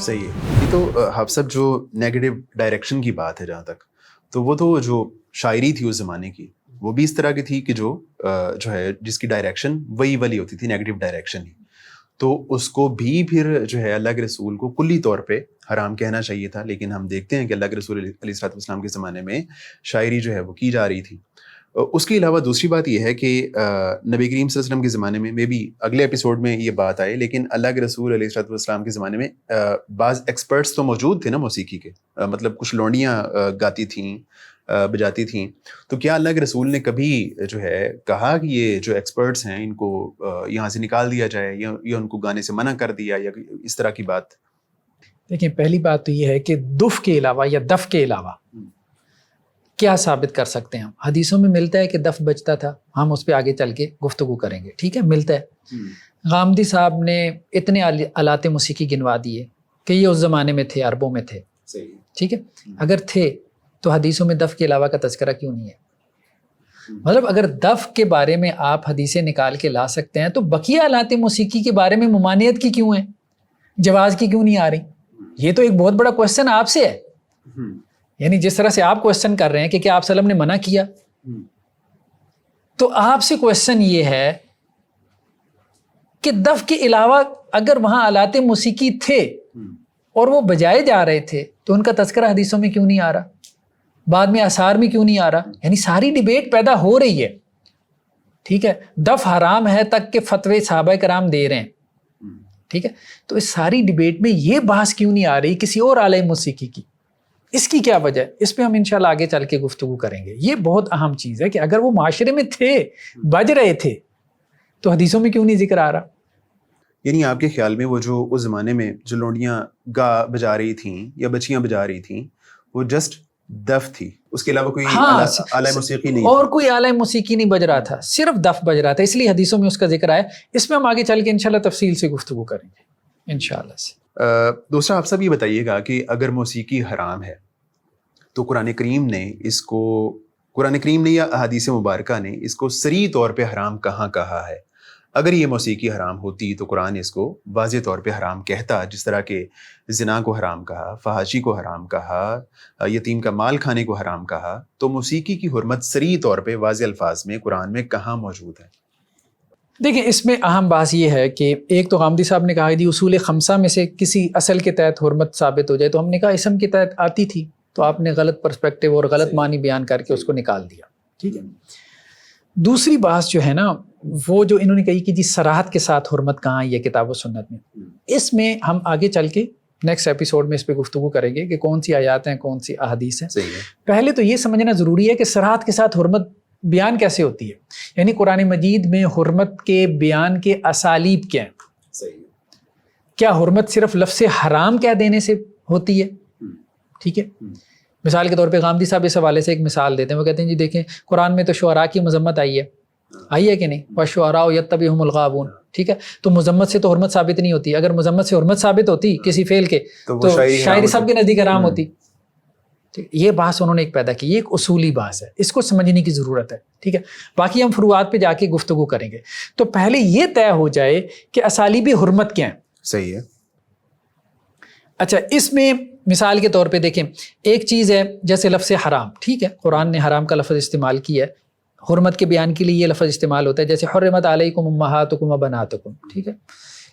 صحیح ہے. یہ تو حفصت جو نیگیٹو ڈائریکشن کی بات ہے جہاں تک، تو وہ تو جو شاعری تھی اس زمانے کی وہ بھی اس طرح کی تھی کہ جو ہے جس کی ڈائریکشن وہی والی ہوتی تھی، نیگیٹو ڈائریکشن ہی. تو اس کو بھی پھر جو ہے اللہ کے رسول کو کلی طور پہ حرام کہنا چاہیے تھا، لیکن ہم دیکھتے ہیں کہ اللہ کے رسول علیہ الصلوۃ والسلام کے زمانے میں شاعری جو ہے وہ کی جا رہی تھی. اس کے علاوہ دوسری بات یہ ہے کہ نبی کریم صلی اللہ علیہ وسلم کے زمانے میں بھی اگلے ایپیسوڈ میں یہ بات آئے، لیکن اللہ کے رسول علیہ الصلوۃ والسلام کے زمانے میں بعض ایکسپرٹس تو موجود تھے نا موسیقی کے، مطلب کچھ لونڈیاں گاتی تھیں، بجاتی تھیں. تو کیا اللہ کے رسول نے کبھی جو ہے کہا کہ یہ جو ایکسپرٹس ہیں ان کو یہاں سے نکال دیا جائے یا ان کو گانے سے منع کر دیا یا اس طرح کی بات؟ دیکھیں، پہلی بات تو یہ ہے کہ دف کے علاوہ یا دف کے علاوہ کیا ثابت کر سکتے ہیں ہم؟ حدیثوں میں ملتا ہے کہ دف بجتا تھا، ہم اس پہ آگے چل کے گفتگو کریں گے، ٹھیک ہے، ملتا ہے. غامدی صاحب نے اتنے آلات موسیقی گنوا دیے کہ یہ اس زمانے میں تھے، عربوں میں تھے، ٹھیک ہے. اگر تھے تو حدیثوں میں دف کے علاوہ کا تذکرہ کیوں نہیں ہے؟ مطلب اگر دف کے بارے میں آپ حدیثیں نکال کے لا سکتے ہیں تو بقیہ آلات موسیقی کے بارے میں ممانعت کی کیوں ہے، جواز کی کیوں نہیں آ رہی؟ یہ تو ایک بہت بڑا کوسچن آپ سے ہے. یعنی جس طرح سے آپ کوسچن کر رہے ہیں کہ کیا آپ وسلم نے منع کیا، تو آپ سے کوسچن یہ ہے کہ دف کے علاوہ اگر وہاں آلات موسیقی تھے اور وہ بجائے جا رہے تھے تو ان کا تذکرہ حدیثوں میں کیوں نہیں آ رہا، بعد میں آثار میں کیوں نہیں آ رہا؟ یعنی ساری ڈیبیٹ پیدا ہو رہی ہے، ٹھیک ہے. دف حرام ہے تک کہ فتوے صحابہ کرام دے رہے ہیں، ٹھیک ہے. تو اس ساری ڈیبیٹ میں یہ بحث کیوں نہیں آ رہی کسی اور آلہ موسیقی کی؟ اس کی کیا وجہ ہے؟ اس پہ ہم انشاءاللہ آگے چل کے گفتگو کریں گے. یہ بہت اہم چیز ہے کہ اگر وہ معاشرے میں تھے، بج رہے تھے، تو حدیثوں میں کیوں نہیں ذکر آ رہا؟ یعنی آپ کے خیال میں وہ جو اس زمانے میں جو لونڈیاں بجا رہی تھیں یا بچیاں بجا رہی تھیں وہ جسٹ دف تھی، اس کے علاوہ کوئی آلہ موسیقی نہیں، اور کوئی آلہ موسیقی نہیں بج رہا تھا، صرف دف بج رہا تھا، اس لیے حدیثوں میں اس کا ذکر آیا. اس میں ہم آگے چل کے انشاءاللہ تفصیل سے گفتگو کریں گے انشاءاللہ سے. دوسرا آپ سب یہ بتائیے گا کہ اگر موسیقی حرام ہے تو قرآن کریم نے یا احادیث مبارکہ نے اس کو صریح طور پہ حرام کہاں کہا ہے؟ اگر یہ موسیقی حرام ہوتی تو قرآن اس کو واضح طور پہ حرام کہتا، جس طرح کہ زنا کو حرام کہا، فحاشی کو حرام کہا، یتیم کا مال کھانے کو حرام کہا. تو موسیقی کی حرمت صریح طور پہ واضح الفاظ میں قرآن میں کہاں موجود ہے؟ دیکھیں، اس میں اہم بات یہ ہے کہ ایک تو غامدی صاحب نے کہا کہ اصول خمسہ میں سے کسی اصل کے تحت حرمت ثابت ہو جائے، تو ہم نے کہا اسم کے تحت آتی تھی، تو آپ نے غلط پرسپیکٹیو اور غلط معنی بیان کر کے اس کو نکال دیا، ٹھیک ہے. دوسری بات جو ہے نا وہ جو انہوں نے کہی کہ جی صراحت کے ساتھ حرمت کہاں ہے کتاب و سنت میں، اس میں ہم آگے چل کے نیکسٹ ایپیسوڈ میں اس پہ گفتگو کریں گے کہ کون سی آیات ہیں، کون سی احادیث ہیں. پہلے تو یہ سمجھنا ضروری ہے کہ صراحت کے ساتھ حرمت بیان کیسے ہوتی ہے. یعنی قرآن مجید میں حرمت کے بیان کے اسالیب کیا ہیں؟ کیا حرمت صرف لفظ حرام کہہ دینے سے ہوتی ہے؟ ٹھیک ہے. مثال کے طور پہ غامدی صاحب اس حوالے سے ایک مثال دیتے ہیں، وہ کہتے ہیں جی دیکھیں قرآن میں تو شعراء کی مذمت آئی ہے کہ نہیں؟ وَالشُّعَرَاءُ يَتَّبِعُهُمُ الْغَاوُونَ، ٹھیک ہے. تو مذمت سے تو حرمت ثابت نہیں ہوتی. اگر مذمت سے حرمت ثابت ہوتی کسی فعل کے تو شاعری سب کے نزدیک حرام ہوتی. یہ بحث انہوں نے ایک پیدا کی، یہ ایک اصولی بحث ہے، اس کو سمجھنے کی ضرورت ہے، ٹھیک ہے. باقی ہم فروعات پہ جا کے گفتگو کریں گے. تو پہلے یہ طے ہو جائے کہ اسالیب حرمت کیا ہیں. صحیح ہے. اچھا، اس میں مثال کے طور پہ دیکھیں، ایک چیز ہے جیسے لفظ حرام، ٹھیک ہے، قرآن نے حرام کا لفظ استعمال کیا ہے، حرمت کے بیان کے لیے یہ لفظ استعمال ہوتا ہے، جیسے حرمت علیکم امہاتکم و بناتکم، ٹھیک ہے.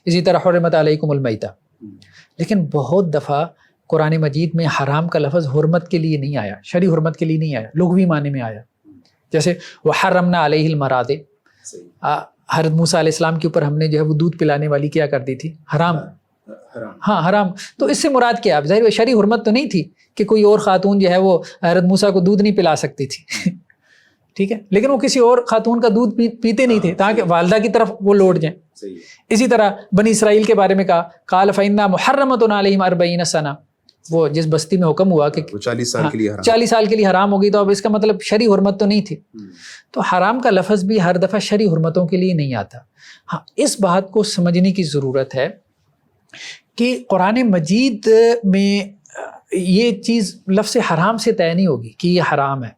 اسی طرح حرمت علیکم المیتہ. لیکن بہت دفعہ قرآن مجید میں حرام کا لفظ حرمت کے لیے نہیں آیا، شرعی حرمت کے لیے نہیں آیا، لغوی معنی میں آیا. جیسے وحرمنا علیہ المراضع، حضرت موسیٰ علیہ السلام کے اوپر ہم نے جو ہے وہ دودھ پلانے والی کیا کر دی تھی، حرام. ہاں حرام. تو اس سے مراد کیا ہے؟ ظاہر شرعی حرمت تو نہیں تھی کہ کوئی اور خاتون جو ہے وہ حضرت موسیٰ کو دودھ نہیں پلا سکتی تھی، ٹھیک ہے، لیکن وہ کسی اور خاتون کا دودھ پیتے نہیں تھے تاکہ والدہ کی طرف وہ لوٹ جائیں. اسی طرح بنی اسرائیل کے بارے میں کہا قال فإنها محرمۃ علیہم 40 سنہ، وہ جس بستی میں حکم ہوا کہ 40 سال کے لیے حرام ہو گئی، تو اب اس کا مطلب شرعی حرمت تو نہیں تھی. تو حرام کا لفظ بھی ہر دفعہ شرعی حرمتوں کے لیے نہیں آتا. ہاں، اس بات کو سمجھنے کی ضرورت ہے کہ قرآن مجید میں یہ چیز لفظ حرام سے طے نہیں ہوگی کہ یہ حرام ہے،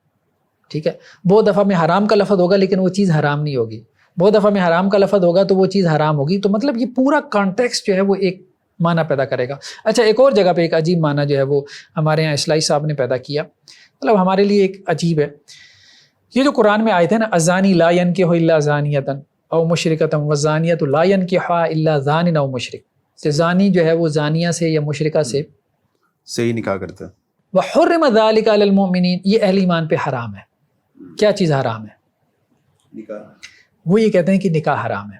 ٹھیک ہے. بہت دفعہ میں حرام کا لفظ ہوگا لیکن وہ چیز حرام نہیں ہوگی، بہت دفعہ میں حرام کا لفظ ہوگا تو وہ چیز حرام ہوگی. تو مطلب یہ پورا کانٹیکسٹ جو ہے وہ ایک معنی پیدا کرے گا. اچھا ایک اور جگہ پہ ایک عجیب معنی جو ہے وہ ہمارے یہاں اصلاحی صاحب نے پیدا کیا, مطلب ہمارے لیے ایک عجیب ہے. یہ جو قرآن میں آئے تھے نا الزانی لا ينکح الا زانیۃ او مشرکۃ والزانیۃ لا ينکحها الا زان او مشرک, کہ زانی جو ہے وہ زانیہ سے یا مشرکہ سے صحیح نکاح کرتا ہے. وحرم ذلک علی المؤمنین, یہ اہل ایمان پہ حرام ہے. کیا چیز حرام ہے؟ نکاح. وہ یہ کہتے ہیں کہ نکاح حرام ہے.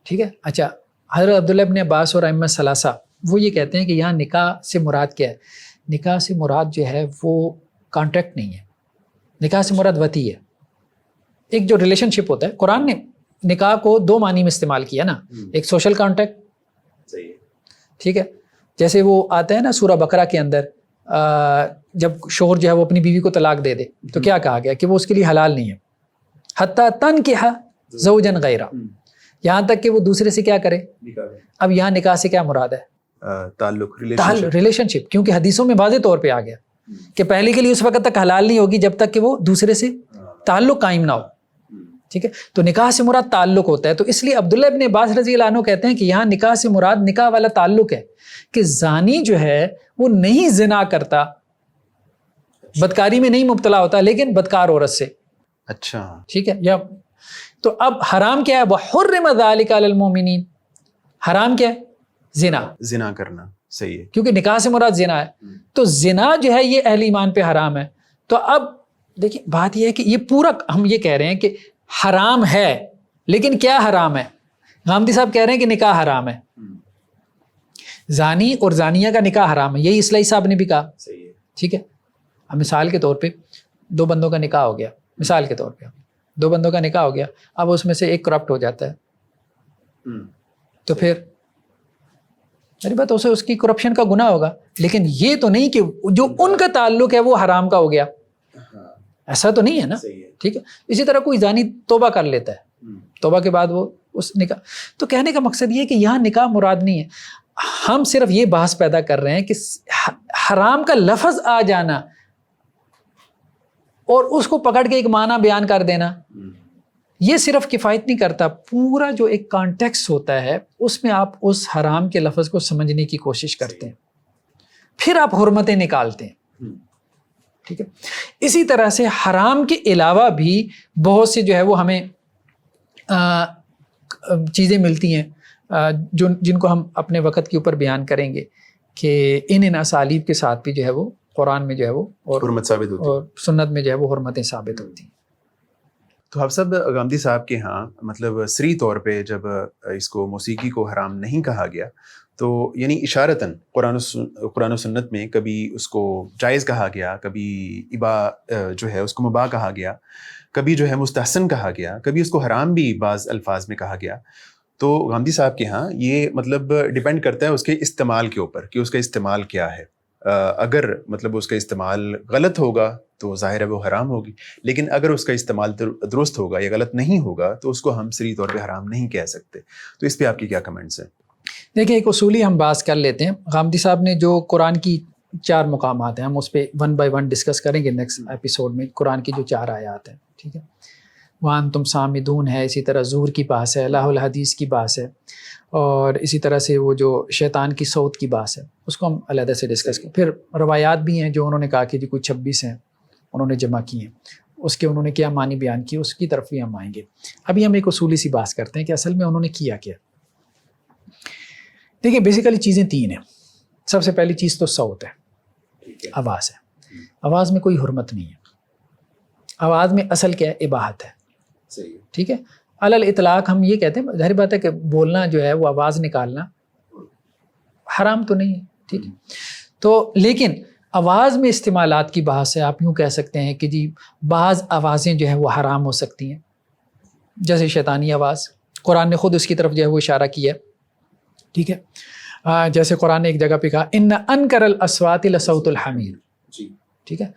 ٹھیک ہے. اچھا حضرت عبداللہ ابن عباس اور ائمہ ثلاثہ وہ یہ کہتے ہیں کہ یہاں نکاح سے مراد کیا ہے؟ نکاح سے مراد جو ہے وہ کانٹریکٹ نہیں ہے, نکاح سے مراد وطی ہے, ایک جو ریلیشن شپ ہوتا ہے. قرآن نے نکاح کو دو معنی میں استعمال کیا نا, ایک سوشل کانٹیکٹ, ٹھیک ہے, جیسے وہ آتا ہے نا سورہ بقرہ کے اندر جب شوہر جو ہے وہ اپنی بیوی کو طلاق دے دے تو کیا کہا گیا کہ وہ اس کے لیے حلال نہیں ہے, حتیٰ تنکح زوجا غیرہ, یہاں تک کہ وہ دوسرے سے کیا کرے. اب یہاں نکاح سے کیا مراد ہے؟ تعلق, ریلیشن شپ, کیونکہ حدیثوں میں واضح طور پہ آ گیا کہ پہلے کے لیے اس وقت تک حلال نہیں ہوگی جب تک کہ وہ دوسرے سے تعلق قائم نہ ہو. ٹھیک ہے, تو نکاح سے مراد تعلق ہوتا ہے. تو اس لیے عبداللہ ابن عباس رضی اللہ عنہ کہتے ہیں کہ یہاں نکاح سے مراد نکاح والا تعلق ہے, کہ زانی جو ہے وہ نہیں زنا کرتا, بدکاری میں نہیں مبتلا ہوتا, لیکن بدکار عورت سے. اچھا ٹھیک ہے. یا تو اب حرام کیا ہے؟ وحرم ذلک علی المؤمنین, حرام کیا ہے؟ زنا کرنا. صحیح ہے, کیونکہ نکاح سے مراد زنا ہے. تو زنا جو ہے یہ اہل ایمان پہ حرام ہے. تو اب دیکھیں بات یہ ہے کہ یہ پورا ہم یہ کہہ رہے ہیں کہ حرام ہے, لیکن کیا حرام ہے؟ غامدی صاحب کہہ رہے ہیں کہ نکاح حرام ہے, زانی اور زانیہ کا نکاح حرام ہے, یہی اصلاحی صاحب نے بھی کہا. ٹھیک ہے. اب مثال کے طور پہ دو بندوں کا نکاح ہو گیا, مثال کے طور پہ دو بندوں کا نکاح ہو گیا, اب اس میں سے ایک کرپٹ ہو جاتا ہے تو پھر میری بات اسے اس کی کرپشن کا گناہ ہوگا, لیکن یہ تو نہیں کہ جو ان کا تعلق ہے وہ حرام کا ہو گیا, ایسا تو نہیں ہے نا. ٹھیک ہے. اسی طرح کوئی زانی توبہ کر لیتا ہے, توبہ کے بعد وہ اس نکاح, تو کہنے کا مقصد یہ ہے کہ یہاں نکاح مراد نہیں ہے. ہم صرف یہ بحث پیدا کر رہے ہیں کہ حرام کا لفظ آ جانا اور اس کو پکڑ کے ایک معنی بیان کر دینا یہ صرف کفایت نہیں کرتا. پورا جو ایک کانٹیکس ہوتا ہے اس میں آپ اس حرام کے لفظ کو سمجھنے کی کوشش کرتے ہیں, پھر آپ حرمتیں نکالتے ہیں. ٹھیک ہے. اسی طرح سے حرام کے علاوہ بھی بہت سے جو ہے وہ ہمیں چیزیں ملتی ہیں جن کو ہم اپنے وقت کے اوپر بیان کریں گے کہ ان اسالیب کے ساتھ بھی جو ہے وہ قرآن میں جو ہے وہ حرمت ثابت ہوتی ہے اور سنت میں جو ہے وہ حرمتیں ثابت ہوتی ہیں. تو آپ سب غامدی صاحب کے ہاں مطلب سری طور پہ جب اس کو موسیقی کو حرام نہیں کہا گیا تو یعنی اشارتاً قرآن و سنت میں کبھی اس کو جائز کہا گیا, کبھی جو ہے اس کو مباح کہا گیا, کبھی جو ہے مستحسن کہا گیا, کبھی اس کو حرام بھی بعض الفاظ میں کہا گیا. تو غامدی صاحب کے ہاں یہ مطلب ڈیپینڈ کرتا ہے اس کے استعمال کے اوپر کہ اس کا استعمال کیا ہے. اگر مطلب اس کا استعمال غلط ہوگا تو ظاہر ہے وہ حرام ہوگی, لیکن اگر اس کا استعمال درست ہوگا یا غلط نہیں ہوگا تو اس کو ہم صریح طور پہ حرام نہیں کہہ سکتے. تو اس پہ آپ کی کیا کمنٹس ہیں؟ دیکھیں ایک اصولی ہم بات کر لیتے ہیں. غامدی صاحب نے جو قرآن کی 4 مقامات ہیں ہم اس پہ 1 بائی 1 ڈسکس کریں گے نیکسٹ ایپیسوڈ میں. قرآن کی جو 4 آیات ہیں, ٹھیک ہے, وَأَنْتُمْ سَامِدُونَ ہے, اسی طرح زور کی بحث ہے, الہ الحدیث کی بحث ہے, اور اسی طرح سے وہ جو شیطان کی صوت کی بحث ہے اس کو ہم علیحدہ سے ڈسکس کریں. پھر روایات بھی ہیں جو انہوں نے کہا کہ جی کوئی 26 ہیں انہوں نے جمع کی ہیں, اس کے انہوں نے کیا معنی بیان کی اس کی طرف بھی ہم آئیں گے. ابھی ہم ایک اصولی سی بات کرتے ہیں کہ اصل میں انہوں نے کیا کیا. دیکھیں بیسیکلی چیزیں 3 ہیں. سب سے پہلی چیز تو صوت ہے, آواز ہے. آواز میں کوئی حرمت نہیں ہے. آواز میں اصل کیا ہے؟ اباحت ہے. ٹھیک ہے. علی الاطلاق ہم یہ کہتے ہیں, ظاہر بات ہے کہ بولنا جو ہے وہ آواز نکالنا حرام تو نہیں ہے, ٹھیک ہے. تو لیکن آواز میں استعمالات کی بحث ہے. آپ یوں کہہ سکتے ہیں کہ جی بعض آوازیں جو ہیں وہ حرام ہو سکتی ہیں, جیسے شیطانی آواز. قرآن نے خود اس کی طرف جو ہے وہ اشارہ کیا ہے, ٹھیک ہے. جیسے قرآن نے ایک جگہ پہ کہا ان انکر الاصوات لصوت الحمیر, ٹھیک ہے,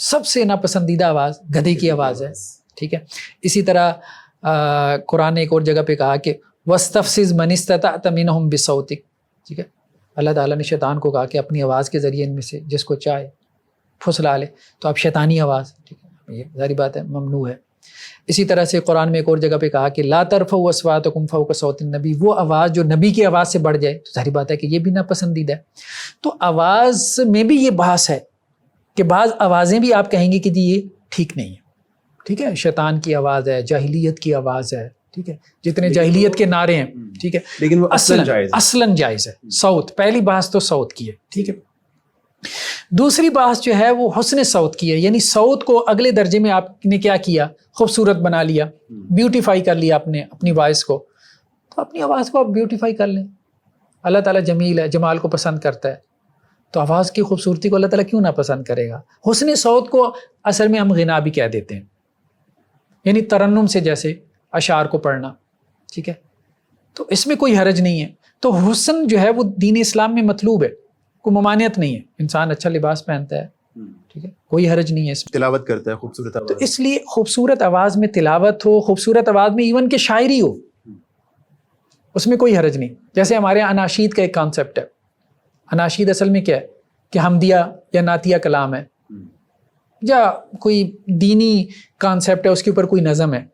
سب سے ناپسندیدہ آواز گدھے کی آواز ہے, ٹھیک ہے. اسی طرح قرآن نے ایک اور جگہ پہ کہا کہ وَاسْتَفْزِزْ مَنِ اسْتَطَعْتَ مِنْهُمْ بِصَوْتِكَ, ٹھیک ہے. اللہ تعالیٰ نے شیطان کو کہا کہ اپنی آواز کے ذریعے ان میں سے جس کو چاہے پھسلا لے. تو اب شیطانی آواز, ٹھیک ہے, یہ ظاہری بات ہے ممنوع ہے. اسی طرح سے قرآن میں ایک اور جگہ پہ کہا کہ لا ترفعوا اصواتکم فوق صوت النبی، وہ آواز جو نبی کی آواز سے بڑھ جائے، تو ظاہر بات ہے کہ یہ بھی ناپسندیدہ ہے. تو آواز میں بھی یہ بحث ہے کہ بعض آوازیں بھی آپ کہیں گے کہ جی یہ ٹھیک نہیں ہے. ٹھیک ہے، شیطان کی آواز ہے، جاہلیت کی آواز ہے. ٹھیک ہے، جتنے جاہلیت کے نعرے ہیں. ٹھیک ہے، لیکن وہ اصلاً جائز ہے. صوت، پہلی بحث تو صوت کی ہے. ٹھیک ہے، دوسری بحث جو ہے وہ حسن صوت کی ہے، یعنی صوت کو اگلے درجے میں آپ نے کیا کیا، خوبصورت بنا لیا، بیوٹیفائی کر لیا آپ نے اپنی وائس کو. تو اپنی آواز کو آپ بیوٹیفائی کر لیں. اللہ تعالیٰ جمیل ہے، جمال کو پسند کرتا ہے، تو آواز کی خوبصورتی کو اللہ تعالیٰ کیوں نہ پسند کرے گا. حسن صوت کو اصل میں ہم غنا بھی کہہ دیتے ہیں، یعنی ترنم سے جیسے اشعار کو پڑھنا. ٹھیک ہے، تو اس میں کوئی حرج نہیں ہے. تو حسن جو ہے وہ دین اسلام میں مطلوب ہے، کوئی ممانعت نہیں ہے. انسان اچھا لباس پہنتا ہے، ٹھیک ہے، کوئی حرج نہیں ہے اس میں. تلاوت کرتا ہے خوبصورت آواز، تو اس لیے خوبصورت آواز میں تلاوت ہو، خوبصورت آواز میں ایون کہ شاعری ہو، اس میں کوئی حرج نہیں. جیسے ہمارے یہاں اناشید کا ایک کانسیپٹ ہے. اناشید اصل میں کیا ہے کہ حمدیہ یا نعتیہ کلام ہے، یا کوئی دینی کانسیپٹ ہے، اس کے اوپر کوئی نظم ہے،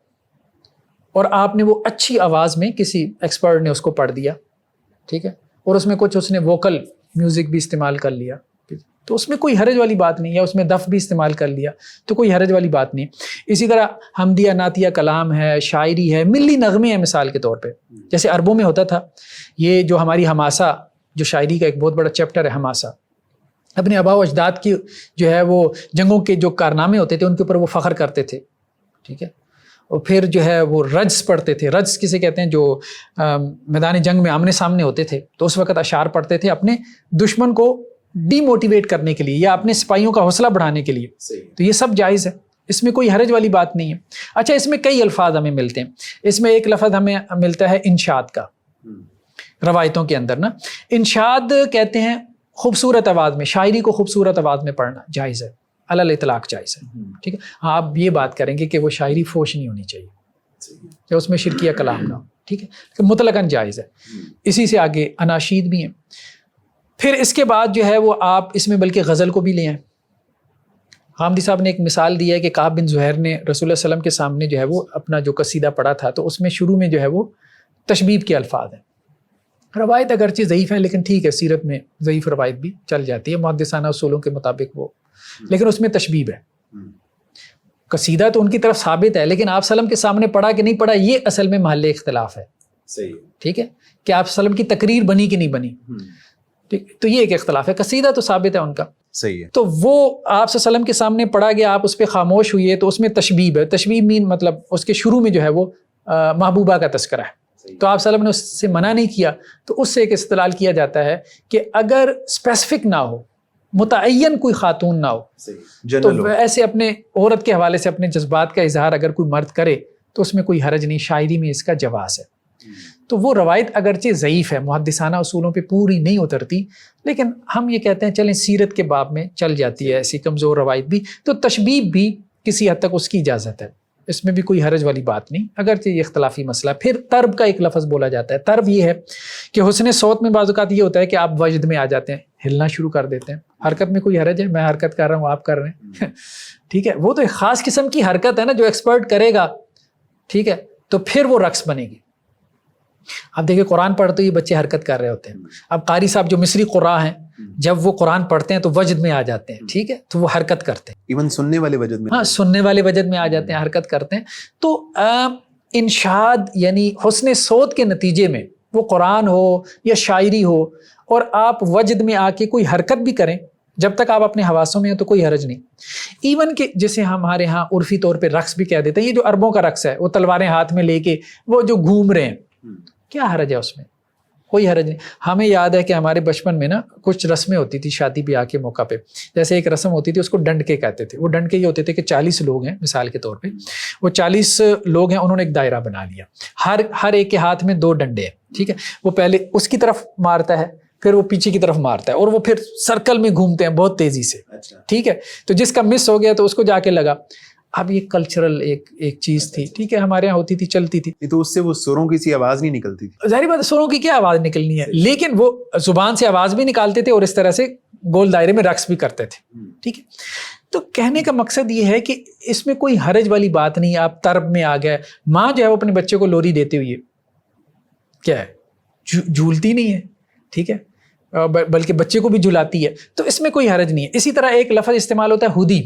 اور آپ نے وہ اچھی آواز میں کسی ایکسپرٹ نے اس کو پڑھ دیا. ٹھیک ہے، اور اس میں کچھ اس نے ووکل میوزک بھی استعمال کر لیا، تو اس میں کوئی حرج والی بات نہیں. یا اس میں دف بھی استعمال کر لیا تو کوئی حرج والی بات نہیں. اسی طرح حمدیہ نعتیہ کلام ہے، شاعری ہے، ملی نغمے ہیں. مثال کے طور پہ جیسے عربوں میں ہوتا تھا یہ جو ہماری حماسہ، جو شاعری کا ایک بہت بڑا چیپٹر ہے حماسہ، اپنے آباء و اجداد کی جو ہے وہ جنگوں کے جو کارنامے ہوتے تھے ان کے اوپر وہ فخر کرتے تھے. ٹھیک ہے، اور پھر جو ہے وہ رجز پڑھتے تھے. رجز کسے کہتے ہیں؟ جو میدان جنگ میں آمنے سامنے ہوتے تھے تو اس وقت اشعار پڑھتے تھے اپنے دشمن کو ڈی موٹیویٹ کرنے کے لیے یا اپنے سپاہیوں کا حوصلہ بڑھانے کے لیے. تو یہ سب جائز ہے، اس میں کوئی حرج والی بات نہیں ہے. اچھا، اس میں کئی الفاظ ہمیں ملتے ہیں. اس میں ایک لفظ ہمیں ملتا ہے انشاد کا. روایتوں کے اندر نا انشاد کہتے ہیں خوبصورت آواز میں، شاعری کو خوبصورت آواز میں پڑھنا جائز ہے، علی الاطلاق جائز ہے. ٹھیک ہے، ہاں آپ یہ بات کریں گے کہ وہ شاعری فوش نہیں ہونی چاہیے کہ اس میں شرکیہ کلام نہ ہو. ٹھیک ہے، کہ مطلقاً جائز ہے. اسی سے آگے اناشید بھی ہیں. پھر اس کے بعد جو ہے وہ آپ اس میں بلکہ غزل کو بھی لے آئیں. حامدی صاحب نے ایک مثال دی ہے کہ کعب بن زہیر نے رسول اللہ صلی اللہ علیہ وسلم کے سامنے جو ہے وہ اپنا جو قصیدہ پڑھا تھا تو اس میں شروع میں جو ہے وہ تشبیب کے الفاظ ہیں. روایت اگرچہ ضعیف ہے لیکن ٹھیک ہے، سیرت میں ضعیف روایت بھی چل جاتی ہے محدثانہ اصولوں کے مطابق وہ، لیکن اس میں تشبیب ہے. قصیدہ تو ان کی طرف ثابت ہے لیکن آپ وسلم کے سامنے پڑھا کہ نہیں پڑھا یہ اصل میں محل اختلاف ہے. صحیح. ٹھیک ہے، کہ آپ وسلم کی تقریر بنی کہ نہیں بنی. تو یہ ایک اختلاف ہے. قصیدہ تو ثابت ہے ان کا. صحیح ہے. تو وہ آپ وسلم کے سامنے پڑھا گیا، آپ اس پہ خاموش ہوئے تو اس میں تشبیب ہے. تشبیب مین مطلب اس کے شروع میں جو ہے وہ محبوبہ کا تذکرہ ہے. تو آپ وسلم نے اس سے منع نہیں کیا تو اس سے ایک استدلال کیا جاتا ہے کہ اگر اسپیسیفک نہ ہو، متعین کوئی خاتون نہ ہو، تو ایسے اپنے عورت کے حوالے سے اپنے جذبات کا اظہار اگر کوئی مرد کرے تو اس میں کوئی حرج نہیں. شاعری میں اس کا جواز ہے. تو وہ روایت اگرچہ ضعیف ہے، محدثانہ اصولوں پہ پوری نہیں اترتی، لیکن ہم یہ کہتے ہیں چلیں سیرت کے باب میں چل جاتی ہے ایسی کمزور روایت بھی. تو تشبیب بھی کسی حد تک اس کی اجازت ہے، اس میں بھی کوئی حرج والی بات نہیں، اگرچہ یہ اختلافی مسئلہ. پھر طرب کا ایک لفظ بولا جاتا ہے. طرب یہ ہے کہ حسن صوت میں بعض اوقات یہ ہوتا ہے کہ آپ وجد میں آ جاتے ہیں، ہلنا شروع کر دیتے ہیں. حرکت میں کوئی حرج ہے؟ میں حرکت کر رہا ہوں، آپ کر رہے ہیں. ٹھیک ہے، وہ تو ایک خاص قسم کی حرکت ہے نا جو ایکسپرٹ کرے گا. ٹھیک ہے، تو پھر وہ رقص بنے گی. آپ دیکھیں قرآن پڑھتے ہی بچے حرکت کر رہے ہوتے ہیں. اب قاری صاحب جو مصری قراء ہیں جب وہ قرآن پڑھتے ہیں تو وجد میں آ جاتے ہیں. ٹھیک ہے، تو وہ حرکت کرتے ہیں. ایون سننے والے وجد میں، ہاں سننے والے وجد میں آ جاتے ہیں، حرکت کرتے ہیں. تو انشاد یعنی حسن صوت کے نتیجے میں وہ قرآن ہو یا شاعری ہو اور آپ وجد میں آ کے کوئی حرکت بھی کریں، جب تک آپ اپنے حواسوں میں ہیں تو کوئی حرج نہیں. ایون کہ جسے ہمارے ہاں عرفی طور پہ رقص بھی کہہ دیتے ہیں، یہ جو عربوں کا رقص ہے وہ تلواریں ہاتھ میں لے کے وہ جو گھوم رہے ہیں، کیا حرج ہے اس میں؟ کوئی حرج نہیں. ہمیں یاد ہے کہ ہمارے بچپن میں نا کچھ رسمیں ہوتی تھی شادی بیاہ کے موقع پہ. جیسے ایک رسم ہوتی تھی اس کو ڈنڈ کے کہتے تھے. وہ ڈنڈ کے یہ ہوتے تھے کہ 40 لوگ ہیں مثال کے طور پہ، وہ 40 لوگ ہیں، انہوں نے ایک دائرہ بنا لیا، ہر ایک کے ہاتھ میں 2 ڈنڈے ہیں. ٹھیک ہے، وہ پہلے اس کی طرف مارتا ہے، پھر وہ پیچھے کی طرف مارتا ہے اور وہ پھر سرکل میں گھومتے ہیں بہت تیزی سے. ٹھیک ہے، تو جس کا مس ہو گیا تو اس کو جا کے لگا. اب یہ کلچرل ایک چیز تھی. ٹھیک ہے، ہمارے یہاں ہوتی تھی، چلتی تھی. تو اس سے وہ سروں کی سی آواز نہیں نکلتی تھی. ظاہر بات سروں کی کیا آواز نکلنی ہے، لیکن وہ زبان سے آواز بھی نکالتے تھے اور اس طرح سے گول دائرے میں رقص بھی کرتے تھے. ٹھیک ہے، تو کہنے کا مقصد یہ ہے کہ اس میں کوئی حرج والی بات نہیں. آپ طرب میں آ گئے, ماں جو ہے وہ اپنے بچے کو لوری دیتے ہوئے کیا ہے جھولتی نہیں ہے, ٹھیک ہے, بلکہ بچے کو بھی جھلاتی ہے, تو اس میں کوئی حرج نہیں ہے. اسی طرح ایک لفظ استعمال ہوتا ہے ہدی.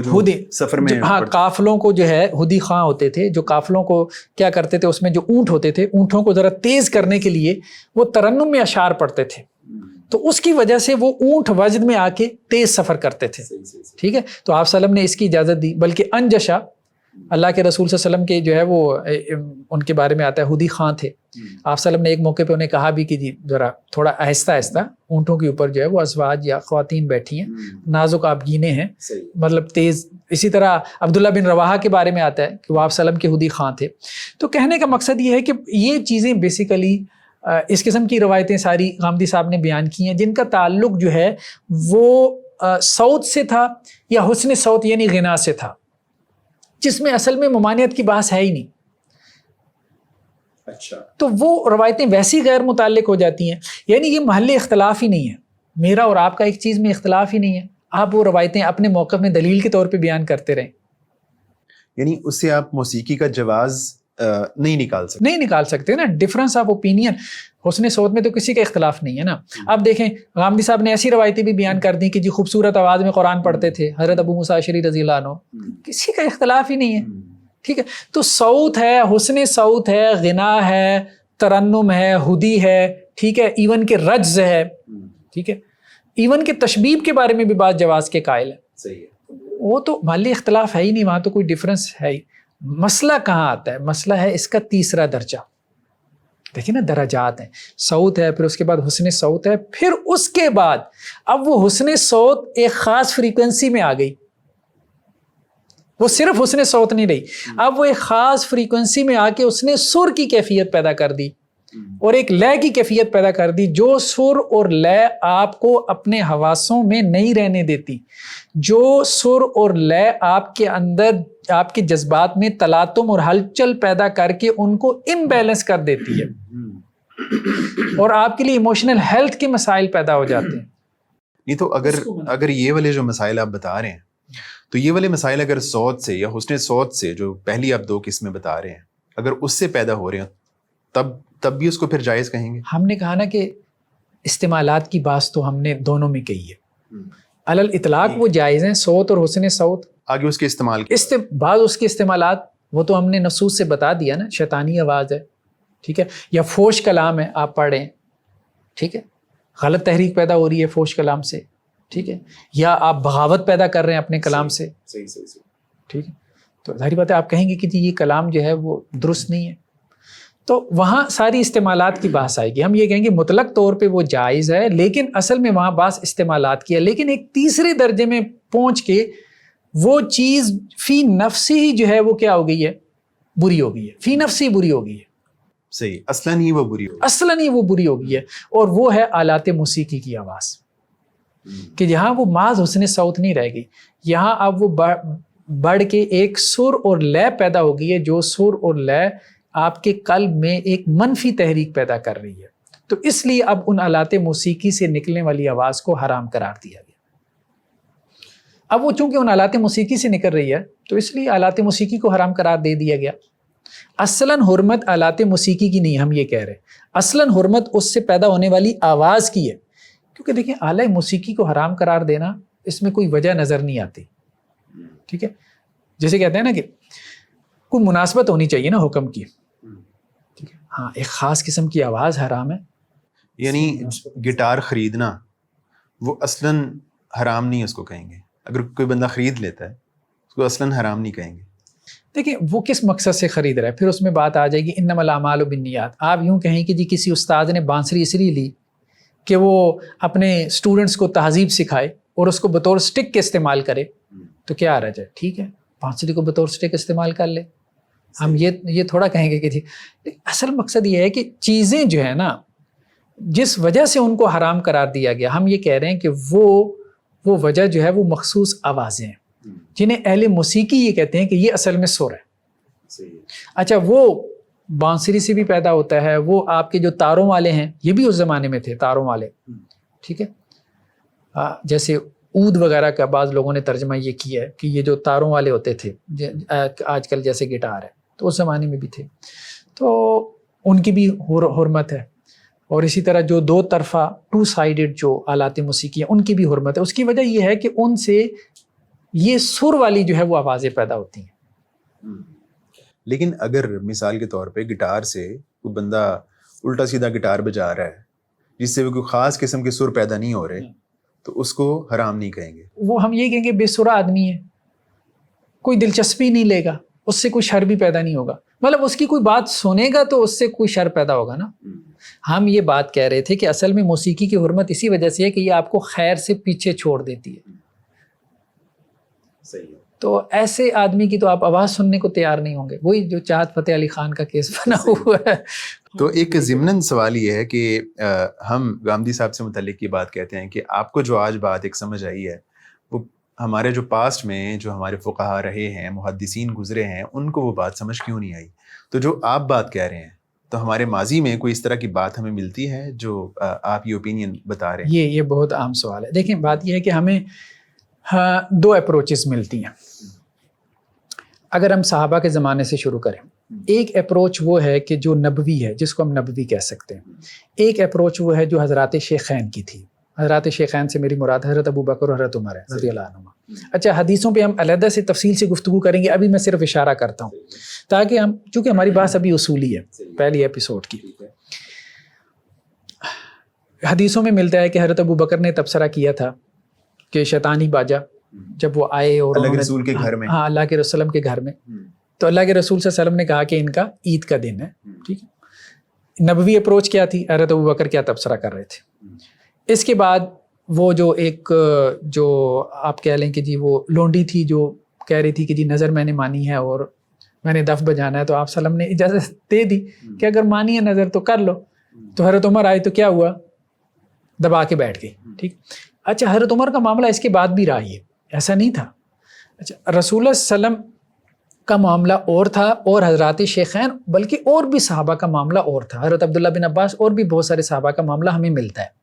ہدی سفر میں ہاں, قافلوں کو جو ہے ہدی خاں ہوتے تھے, جو قافلوں کو کیا کرتے تھے, اس میں جو اونٹ ہوتے تھے, اونٹوں کو ذرا تیز کرنے کے لیے وہ ترنم میں اشعار پڑھتے تھے, تو اس کی وجہ سے وہ اونٹ وجد میں آ کے تیز سفر کرتے تھے, ٹھیک ہے. تو آپ صلی اللہ علیہ وسلم نے اس کی اجازت دی. بلکہ انجشا اللہ کے رسول صلی اللہ علیہ وسلم کے جو ہے وہ ان کے بارے میں آتا ہے ہدی خاں تھے. آپ صلی اللہ علیہ وسلم نے ایک موقع پہ انہیں کہا بھی کہ جی ذرا تھوڑا آہستہ آہستہ, اونٹوں کے اوپر جو ہے وہ ازواج یا خواتین بیٹھی ہیں, نازک آبگینے ہیں, مطلب تیز. اسی طرح عبداللہ بن رواحہ کے بارے میں آتا ہے کہ وہ آپ صلی اللہ علیہ وسلم کے ہدی خاں تھے. تو کہنے کا مقصد یہ ہے کہ یہ چیزیں بیسیکلی اس قسم کی روایتیں ساری غامدی صاحب نے بیان کی ہیں جن کا تعلق جو ہے وہ صوت سے تھا یا حسن صوت یعنی غنا سے تھا, جس میں اصل میں ممانعت کی بحث ہے ہی نہیں. اچھا, تو وہ روایتیں ویسی غیر متعلق ہو جاتی ہیں. یعنی یہ محل اختلاف ہی نہیں ہے, میرا اور آپ کا ایک چیز میں اختلاف ہی نہیں ہے, آپ وہ روایتیں اپنے موقف میں دلیل کے طور پہ بیان کرتے رہیں. یعنی اس سے آپ موسیقی کا جواز نہیں نکال سکتے نا. ڈفرنس آف اوپینین حسن صوت میں تو کسی کا اختلاف نہیں ہے نا. اب دیکھیں غامدی صاحب نے ایسی روایتیں بھی بیان کر دی کہ جی خوبصورت آواز میں قرآن پڑھتے تھے حضرت ابو موسیٰ اشعری رضی اللہ عنہ, کسی کا اختلاف ہی نہیں ہے, ٹھیک ہے. تو صوت ہے, حسن صوت ہے, غنا ہے, ترنم ہے, ہدی ہے, ٹھیک ہے, ایون کہ رجز ہے, ٹھیک ہے, ایون کہ تشبیب کے بارے میں بھی بات جواز کے قائل ہے. صحیح ہے, وہ تو محلی اختلاف ہے ہی نہیں, وہاں تو کوئی ڈفرنس ہے ہی. مسئلہ کہاں آتا ہے؟ مسئلہ ہے اس کا تیسرا درجہ. دیکھیں نا, درجات ہیں, صوت ہے, پھر اس کے بعد حسن صوت ہے, پھر اس کے بعد اب وہ حسن صوت ایک خاص فریکوینسی میں آ گئی, وہ صرف حسن صوت نہیں رہی, اب وہ ایک خاص فریکوینسی میں آ کے اس نے سر کی کیفیت پیدا کر دی اور ایک لے کی کیفیت پیدا کر دی, جو سر اور لے آپ کو اپنے حواسوں میں نہیں رہنے دیتی, جو سر اور لے آپ کے اندر آپ کے جذبات میں تلاطم اور ہلچل پیدا کر کے ان کو امبیلنس کر دیتی ہے, اور آپ کے لیے ایموشنل ہیلتھ کے مسائل پیدا ہو جاتے ہیں. نہیں تو اگر یہ والے جو مسائل آپ بتا رہے ہیں, تو یہ والے مسائل اگر صوت سے یا حسن صوت سے, جو پہلی آپ دو قسمیں بتا رہے ہیں, اگر اس سے پیدا ہو رہے ہیں تب بھی اس کو پھر جائز کہیں گے؟ ہم نے کہا نا کہ استعمالات کی بات تو ہم نے دونوں میں کہی ہے, علل اطلاق وہ جائز ہیں, صوت اور حسن صوت. آگے اس کے استعمال بعض اس کے استعمالات وہ تو ہم نے نصوص سے بتا دیا نا, شیطانی آواز ہے, ٹھیک ہے, یا فوش کلام ہے آپ پڑھ رہے ہیں, ٹھیک ہے, غلط تحریک پیدا ہو رہی ہے فوش کلام سے, ٹھیک ہے, یا آپ بغاوت پیدا کر رہے ہیں اپنے کلام سے, ٹھیک ہے, تو ظاہری بات ہے آپ کہیں گے کہ جی یہ کلام جو ہے وہ درست نہیں ہے, تو وہاں ساری استعمالات کی بحث آئے گی. ہم یہ کہیں گے مطلق طور پہ وہ جائز ہے, لیکن اصل میں وہاں بعض استعمالات کی ہے. لیکن ایک تیسرے درجے میں پہنچ کے وہ چیز فی نفسی ہی جو ہے وہ کیا ہو گئی ہے, بری ہو گئی ہے, فی نفسی بری ہو گئی ہے. صحیح, اصلاً ہی وہ بری ہو گئی ہے, اور وہ ہے آلات موسیقی کی آواز, کہ یہاں وہ محض حسن صوت نہیں رہ گئی, یہاں اب وہ بڑھ کے ایک سر اور لے پیدا ہو گئی ہے, جو سر اور لے آپ کے قلب میں ایک منفی تحریک پیدا کر رہی ہے. تو اس لیے اب ان آلات موسیقی سے نکلنے والی آواز کو حرام قرار دیا گیا. اب وہ چونکہ ان آلات موسیقی سے نکل رہی ہے تو اس لیے آلات موسیقی کو حرام قرار دے دیا گیا. اصلاً حرمت آلات موسیقی کی نہیں, ہم یہ کہہ رہے ہیں اصلاً حرمت اس سے پیدا ہونے والی آواز کی ہے. کیونکہ دیکھیں آلہ موسیقی کو حرام قرار دینا, اس میں کوئی وجہ نظر نہیں آتی, ٹھیک ہے. جیسے کہتے ہیں نا کہ کوئی مناسبت ہونی چاہیے نا حکم کی, ٹھیک ہے. ہاں, ایک خاص قسم کی آواز حرام ہے. یعنی گٹار خریدنا وہ اصلاً حرام نہیں اس کو کہیں گے, اگر کوئی بندہ خرید لیتا ہے اس کو اصلاً حرام نہیں کہیں گے. دیکھیں وہ کس مقصد سے خرید رہا ہے, پھر اس میں بات آ جائے گی انما الاعمال بالنیات. آپ یوں کہیں کہ جی کسی استاد نے بانسری اس لیے لی کہ وہ اپنے اسٹوڈنٹس کو تہذیب سکھائے اور اس کو بطور سٹک کے استعمال کرے, تو کیا حرج ہے, ٹھیک ہے, بانسری کو بطور سٹک استعمال کر لے. ہم یہ تھوڑا کہیں گے کہ جی, اصل مقصد یہ ہے کہ چیزیں جو ہے نا جس وجہ سے ان کو حرام قرار دیا گیا, ہم یہ کہہ رہے ہیں کہ وہ وجہ جو ہے وہ مخصوص آوازیں ہیں, جنہیں اہل موسیقی یہ کہتے ہیں کہ یہ اصل میں سر ہے. اچھا, وہ بانسری سے بھی پیدا ہوتا ہے, وہ آپ کے جو تاروں والے ہیں یہ بھی اس زمانے میں تھے, تاروں والے, ٹھیک ہے, جیسے اود وغیرہ کا بعض لوگوں نے ترجمہ یہ کیا ہے کہ یہ جو تاروں والے ہوتے تھے آج کل جیسے گٹار ہے تو اس زمانے میں بھی تھے، تو ان کی بھی حرمت ہے، اور اسی طرح جو دو طرفہ 2 سائیڈڈ جو آلات موسیقی ہیں ان کی بھی حرمت ہے۔ اس کی وجہ یہ ہے کہ ان سے یہ سر والی جو ہے وہ آوازیں پیدا ہوتی ہیں۔ لیکن اگر مثال کے طور پہ گٹار سے کوئی بندہ الٹا سیدھا گٹار بجا رہا ہے جس سے کوئی خاص قسم کے سر پیدا نہیں ہو رہے تو اس کو حرام نہیں کہیں گے؟ وہ ہم یہ کہیں گے بے سرا آدمی ہے، کوئی دلچسپی نہیں لے گا، اس سے کوئی شر بھی پیدا نہیں ہوگا، مطلب اس کی کوئی بات سنے گا تو اس سے کوئی شر پیدا ہوگا نا۔ ہم یہ بات کہہ رہے تھے کہ اصل میں موسیقی کی حرمت اسی وجہ سے ہے کہ یہ آپ کو خیر سے پیچھے چھوڑ دیتی ہے۔ صحیح ہے۔ تو ایسے آدمی کی تو آپ آواز سننے کو تیار نہیں ہوں گے، وہی جو چاہت فتح علی خان کا کیس بنا ہوا ہے۔ تو ایک ضمناً سوال یہ ہے کہ ہم گامدی صاحب سے متعلق یہ بات کہتے ہیں کہ آپ کو جو آج بات ایک سمجھ آئی ہے وہ ہمارے جو پاسٹ میں جو ہمارے فقہا رہے ہیں، محدثین گزرے ہیں، ان کو وہ بات سمجھ کیوں نہیں آئی؟ تو جو آپ بات کہہ رہے ہیں تو ہمارے ماضی میں کوئی اس طرح کی بات ہمیں ملتی ہے جو آپ یہ اوپینین بتا رہے ہیں؟ یہ بہت عام سوال ہے۔ دیکھیں بات یہ ہے کہ ہمیں 2 اپروچز ملتی ہیں۔ اگر ہم صحابہ کے زمانے سے شروع کریں، ایک اپروچ وہ ہے کہ جو نبوی ہے، جس کو ہم نبوی کہہ سکتے ہیں۔ ایک اپروچ وہ ہے جو حضرات شیخین کی تھی۔ حضرات شیخین سے میری مراد حضرت ابو بکر اور حضرت عمر ہے رضی اللہ عنہما۔ اچھا، حدیثوں پہ ہم علیحدہ سے تفصیل سے گفتگو کریں گے، ابھی میں صرف اشارہ کرتا ہوں تاکہ ہم، چونکہ ہماری بات ابھی اصولی ہے پہلی ایپیسوڈ کی۔ حدیثوں میں ملتا ہے کہ حضرت ابو بکر نے تبصرہ کیا تھا کہ شیطانی باجا جب وہ آئے اور اللہ کے رسول کے گھر میں، ہاں اللہ کے رسول کے گھر میں، تو اللہ کے رسول صلی اللہ علیہ وسلم نے کہا کہ ان کا عید کا دن ہے، ٹھیک ہے۔ نبوی اپروچ کیا تھی؟ حضرت ابو بکر کیا تبصرہ کر رہے تھے؟ اس کے بعد وہ جو ایک جو آپ کہہ لیں کہ جی وہ لونڈی تھی جو کہہ رہی تھی کہ جی نظر میں نے مانی ہے اور میں نے دف بجانا ہے، تو آپ صلی اللہ علیہ وسلم نے اجازت دے دی کہ اگر مانی ہے نظر تو کر لو۔ تو حضرت عمر آئے تو کیا ہوا؟ دبا کے بیٹھ گئی، ٹھیک۔ اچھا، حضرت عمر کا معاملہ اس کے بعد بھی رہا، یہ ایسا نہیں تھا۔ اچھا، رسول اللہ صلی اللہ علیہ وسلم کا معاملہ اور تھا، اور حضرات شیخین بلکہ اور بھی صحابہ کا معاملہ اور تھا، حضرت عبداللہ بن عباس اور بھی بہت سارے صحابہ کا معاملہ ہمیں ملتا ہے۔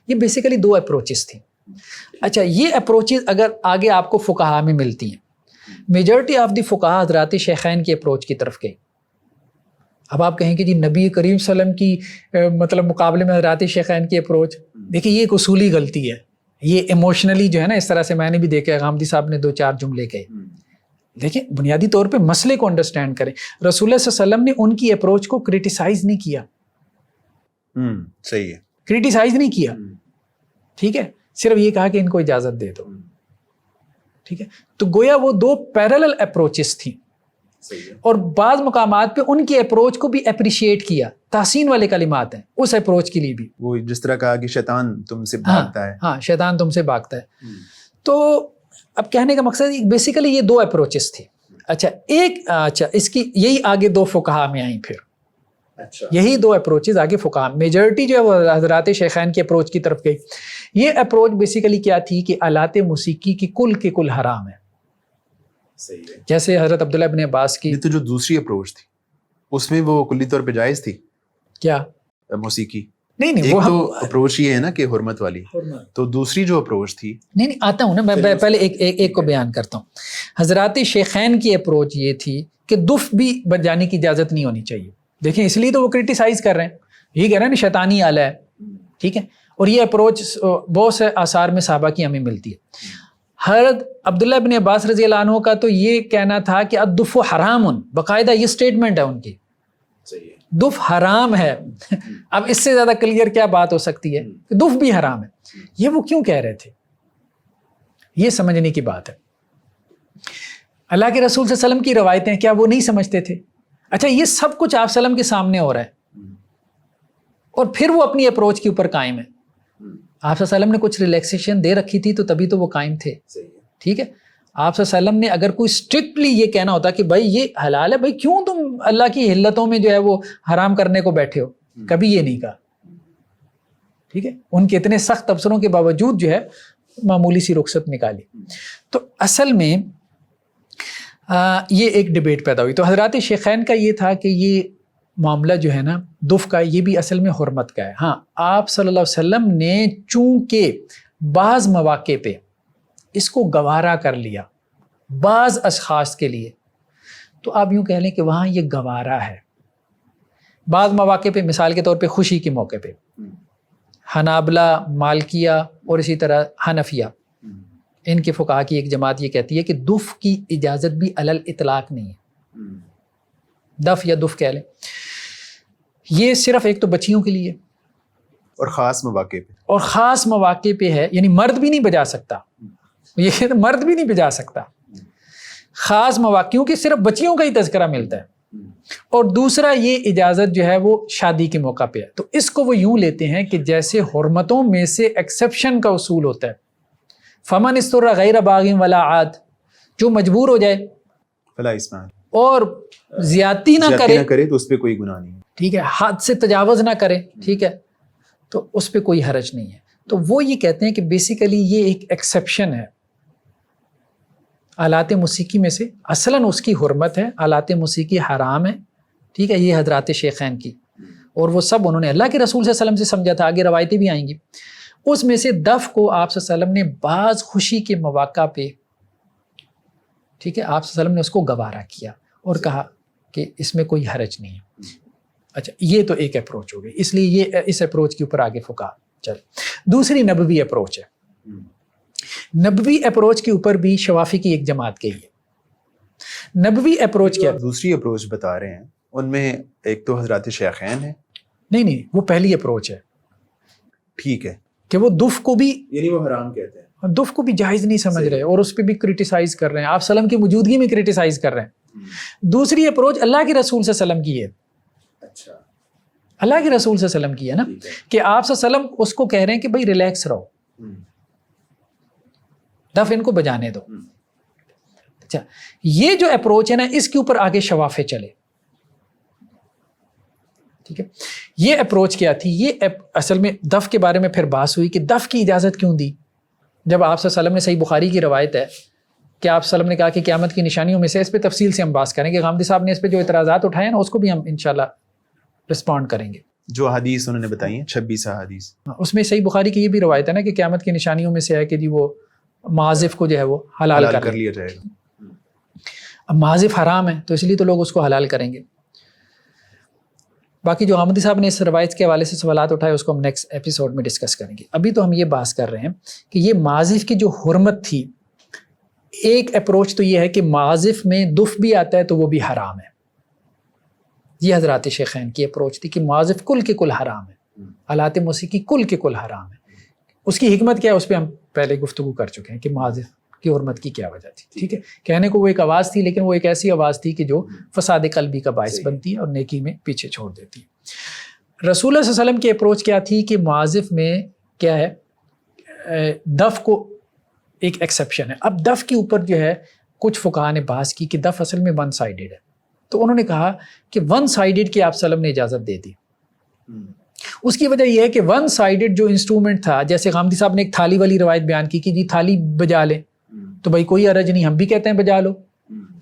یہ بیسیکلی 2 اپروچز تھیں۔ اچھا، یہ اپروچز اگر آگے آپ کو فقہا میں ملتی ہیں، میجورٹی آف دی فقہا حضرات شیخین کی اپروچ کی طرف گئی۔ اب آپ کہیں کہ جی نبی کریم صلی اللہ علیہ وسلم کی مطلب مقابلے میں حضرات شیخین کی اپروچ، دیکھیں یہ ایک اصولی غلطی ہے، یہ ایموشنلی جو ہے نا، اس طرح سے میں نے بھی دیکھا، غامدی صاحب نے 2-4 جملے کہے۔ دیکھیں بنیادی طور پہ مسئلے کو انڈرسٹینڈ کریں۔ رسول اللہ صلی اللہ علیہ وسلم نے ان کی اپروچ کو کرٹیسائز نہیں کیا، صحیح ہے، کرٹیسائز نہیں کیا، ٹھیک ہے، صرف یہ کہا کہ ان کو اجازت دے دو، ٹھیک ہے۔ تو گویا وہ 2 پیرالل اپروچز تھیں، اور بعض مقامات پہ ان کی اپروچ کو بھی اپریشیٹ کیا، تحسین والے کلمات ہیں اس اپروچ کے لیے بھی۔ وہ جس طرح کہا کہ شیطان تم سے بھاگتا ہے، ہاں شیطان تم سے بھاگتا ہے۔ تو اب کہنے کا مقصد بیسیکلی یہ 2 اپروچز تھی۔ اچھا اس کی یہی آگے 2 فقہا میں آئیں، پھر یہی 2 اپروچز آگے فقہا، میجورٹی جو ہے وہ حضرات شیخین کی اپروچ کی طرف گئی۔ یہ اپروچ بیسیکلی کیا تھی کہ آلات موسیقی کی کل حرام ہے، جیسے حضرت عبداللہ ابن عباس کی۔ تو جو دوسری اپروچ تھی اس میں وہ کلی طور پہ جائز تھی کیا موسیقی؟ نہیں ایک وہ تو اپروچ یہ ہے نا کہ حرمت والی، تو دوسری جو اپروچ تھی، نہیں آتا ہوں نا، میں پہلے ایک کو بیان کرتا ہوں۔ حضرات شیخین کی اپروچ یہ تھی کہ دف بھی بجانے کی اجازت نہیں ہونی چاہیے۔ دیکھیں اس لیے تو وہ کرٹیسائز کر رہے ہیں، یہ کہہ رہے ہیں نا شیطانی آلہ ہے، ٹھیک ہے۔ اور یہ اپروچ بہت سے آثار میں صحابہ کی ہمیں ملتی ہے۔ حضرت عبداللہ ابن عباس رضی اللہ عنہ کا تو یہ کہنا تھا کہ الدف حرام، باقاعدہ یہ سٹیٹمنٹ ہے ان کی، دف حرام ہے۔ اب اس سے زیادہ کلیئر کیا بات ہو سکتی ہے کہ دف بھی حرام ہے۔ یہ وہ کیوں کہہ رہے تھے، یہ سمجھنے کی بات ہے۔ اللہ کے رسول صلی اللہ علیہ وسلم کی روایتیں کیا وہ نہیں سمجھتے تھے؟ اچھا، یہ سب کچھ آپ صلی اللہ علیہ وسلم کے سامنے ہو رہا ہے، اور پھر وہ اپنی اپروچ کے اوپر قائم ہے۔ آپ صلی اللہ علیہ وسلم نے کچھ ریلیکسیشن دے رکھی تھی تو تبھی تو وہ قائم تھے، ٹھیک ہے۔ آپ صلی اللہ علیہ وسلم نے اگر کوئی اسٹرکٹلی یہ کہنا ہوتا کہ بھائی یہ حلال ہے، بھائی کیوں تم اللہ کی حلتوں میں جو ہے وہ حرام کرنے کو بیٹھے ہو، کبھی یہ نہیں کہا، ٹھیک ہے۔ ان کے اتنے سخت تبصروں کے باوجود جو ہے معمولی سی رخصت نکالی۔ تو اصل میں یہ ایک ڈیبیٹ پیدا ہوئی۔ تو حضرات شیخین کا یہ تھا کہ یہ معاملہ جو ہے نا دف کا، یہ بھی اصل میں حرمت کا ہے۔ ہاں، آپ صلی اللہ علیہ وسلم نے چونکہ بعض مواقع پہ اس کو گوارا کر لیا بعض اشخاص کے لیے، تو آپ یوں کہہ لیں کہ وہاں یہ گوارا ہے۔ بعض مواقع پہ، مثال کے طور پہ خوشی کے موقع پہ، حنابلہ، مالکیہ اور اسی طرح حنفیہ، ان کے فقہا کی ایک جماعت یہ کہتی ہے کہ دف کی اجازت بھی علی الاطلاق نہیں ہے، دف یا دف کہہ لیں، یہ صرف ایک تو بچیوں کے لیے اور خاص مواقع پہ، اور خاص مواقع پہ ہے، یعنی مرد بھی نہیں بجا سکتا، یہ مرد بھی نہیں بجا سکتا، خاص مواقع، کیونکہ صرف بچیوں کا ہی تذکرہ ملتا ہے۔ اور دوسرا یہ اجازت جو ہے وہ شادی کے موقع پہ ہے، تو اس کو وہ یوں لیتے ہیں کہ جیسے حرمتوں میں سے ایکسیپشن کا اصول ہوتا ہے، فمن استر غیر باغ ولا عاد، جو مجبور ہو جائے فلا اسمان، اور زیادتی نہ کرے تو اس پہ کوئی گناہ نہیں ہے، ٹھیک ہے، حد سے تجاوز نہ کرے، ٹھیک ہے، تو اس پہ کوئی حرج نہیں ہے۔ تو وہ یہ کہتے ہیں کہ بیسیکلی یہ ایک ایکسیپشن ہے آلات موسیقی میں سے، اصلاً اس کی حرمت ہے، آلات موسیقی حرام ہے، ٹھیک ہے، یہ حضرات شیخین کی، اور وہ سب انہوں نے اللہ کے رسول صلی اللہ علیہ وسلم سے سمجھا تھا، آگے روایتیں بھی آئیں گی۔ اس میں سے دف کو آپ صلی اللہ علیہ وسلم نے بعض خوشی کے مواقع پہ، ٹھیک ہے، آپ صلی اللہ علیہ وسلم نے اس کو گوارا کیا اور کہا کہ اس میں کوئی حرج نہیں ہے۔ اچھا، یہ تو ایک اپروچ ہو گئی، اس لیے یہ اس اپروچ کے اوپر آگے فقہا چلے۔ دوسری نبوی اپروچ ہے، نبوی اپروچ کے اوپر بھی شوافی کی ایک جماعت گئی ہے۔ نبوی اپروچ کیا؟ دوسری اپروچ بتا رہے ہیں، ان میں ایک تو حضرات شیخین ہے، نہیں، وہ پہلی اپروچ ہے، ٹھیک ہے، کہ وہ دف کو بھی، یعنی وہ حرام کہتے ہیں، دف کو بھی جائز نہیں سمجھ رہے اور اس پہ بھی کرٹیسائز کر رہے ہیں، آپ صلی اللہ علیہ وسلم کی موجودگی میں کرٹیسائز کر رہے ہیں۔ دوسری اپروچ اللہ کے رسول صلی اللہ علیہ وسلم کی ہے، اچھا، اللہ کے رسول صلی اللہ علیہ وسلم کی ہے نا، کہ آپ صلی اللہ علیہ وسلم اس کو کہہ رہے ہیں کہ بھائی ریلیکس رہو، دف ان کو بجانے دو۔ اچھا، یہ جو اپروچ ہے نا، اس کے اوپر آگے شوافے چلے، ٹھیک ہے۔ یہ اپروچ کیا تھی؟ یہ اصل میں دف کے بارے میں پھر بحث ہوئی کہ دف کی اجازت کیوں دی، جب آپ صلی اللہ علیہ وسلم نے، صحیح بخاری کی روایت ہے کہ آپ صلی اللہ علیہ وسلم نے کہا کہ قیامت کی نشانیوں میں سے، اس پہ تفصیل سے ہم بات کریں گے، غامدی صاحب نے اس پہ جو اعتراضات اٹھائے ہیں نا، اس کو بھی ہم انشاءاللہ رسپونڈ کریں گے۔ جو حدیث انہوں نے بتائی ہیں 26 حدیث، اس میں صحیح بخاری کی یہ بھی روایت ہے نا کہ قیامت کی نشانیوں میں سے ہے کہ جی وہ معازف کو جو ہے وہ حلال کر لیا جائے گا۔ اب معازف حرام ہے تو اس لیے تو لوگ اس کو حلال کریں گے۔ باقی جو حامدی صاحب نے اس روایت کے حوالے سے سوالات اٹھائے اس کو ہم نیکسٹ ایپیسوڈ میں ڈسکس کریں گے۔ ابھی تو ہم یہ بات کر رہے ہیں کہ یہ معازف کی جو حرمت تھی، ایک اپروچ تو یہ ہے کہ معازف میں دف بھی آتا ہے تو وہ بھی حرام ہے، یہ حضرات شیخین کی اپروچ تھی کہ معازف کل کے کل حرام ہے، آلات موسیقی کل کے کل حرام ہے۔ اس کی حکمت کیا ہے اس پہ ہم پہلے گفتگو کر چکے ہیں کہ معازف کی حرمت کی کیا وجہ تھی، ٹھیک ہے۔ کہنے کو وہ ایک آواز تھی، لیکن وہ ایک ایسی آواز تھی کہ جو فساد قلبی کا باعث بنتی ہے اور نیکی میں پیچھے چھوڑ دیتی ہے۔ رسول اللہ صلی اللہ علیہ وسلم کی اپروچ کیا تھی کہ معازف میں کیا ہے، دف کو ایک ایکسیپشن ہے۔ اب دف کے اوپر جو ہے کچھ فقہا نے بحث کی کہ دف اصل میں ون سائیڈڈ ہے، تو انہوں نے کہا کہ ون سائیڈڈ کی آپ صلی اللہ علیہ وسلم نے اجازت دے دی۔ اس کی وجہ یہ ہے کہ ون سائیڈڈ جو انسٹرومنٹ تھا، جیسے غامدی صاحب نے ایک تھالی والی روایت بیان کی کہ جی تھالی بجا لے، تو بھائی کوئی حرج نہیں، ہم بھی کہتے ہیں بجا لو،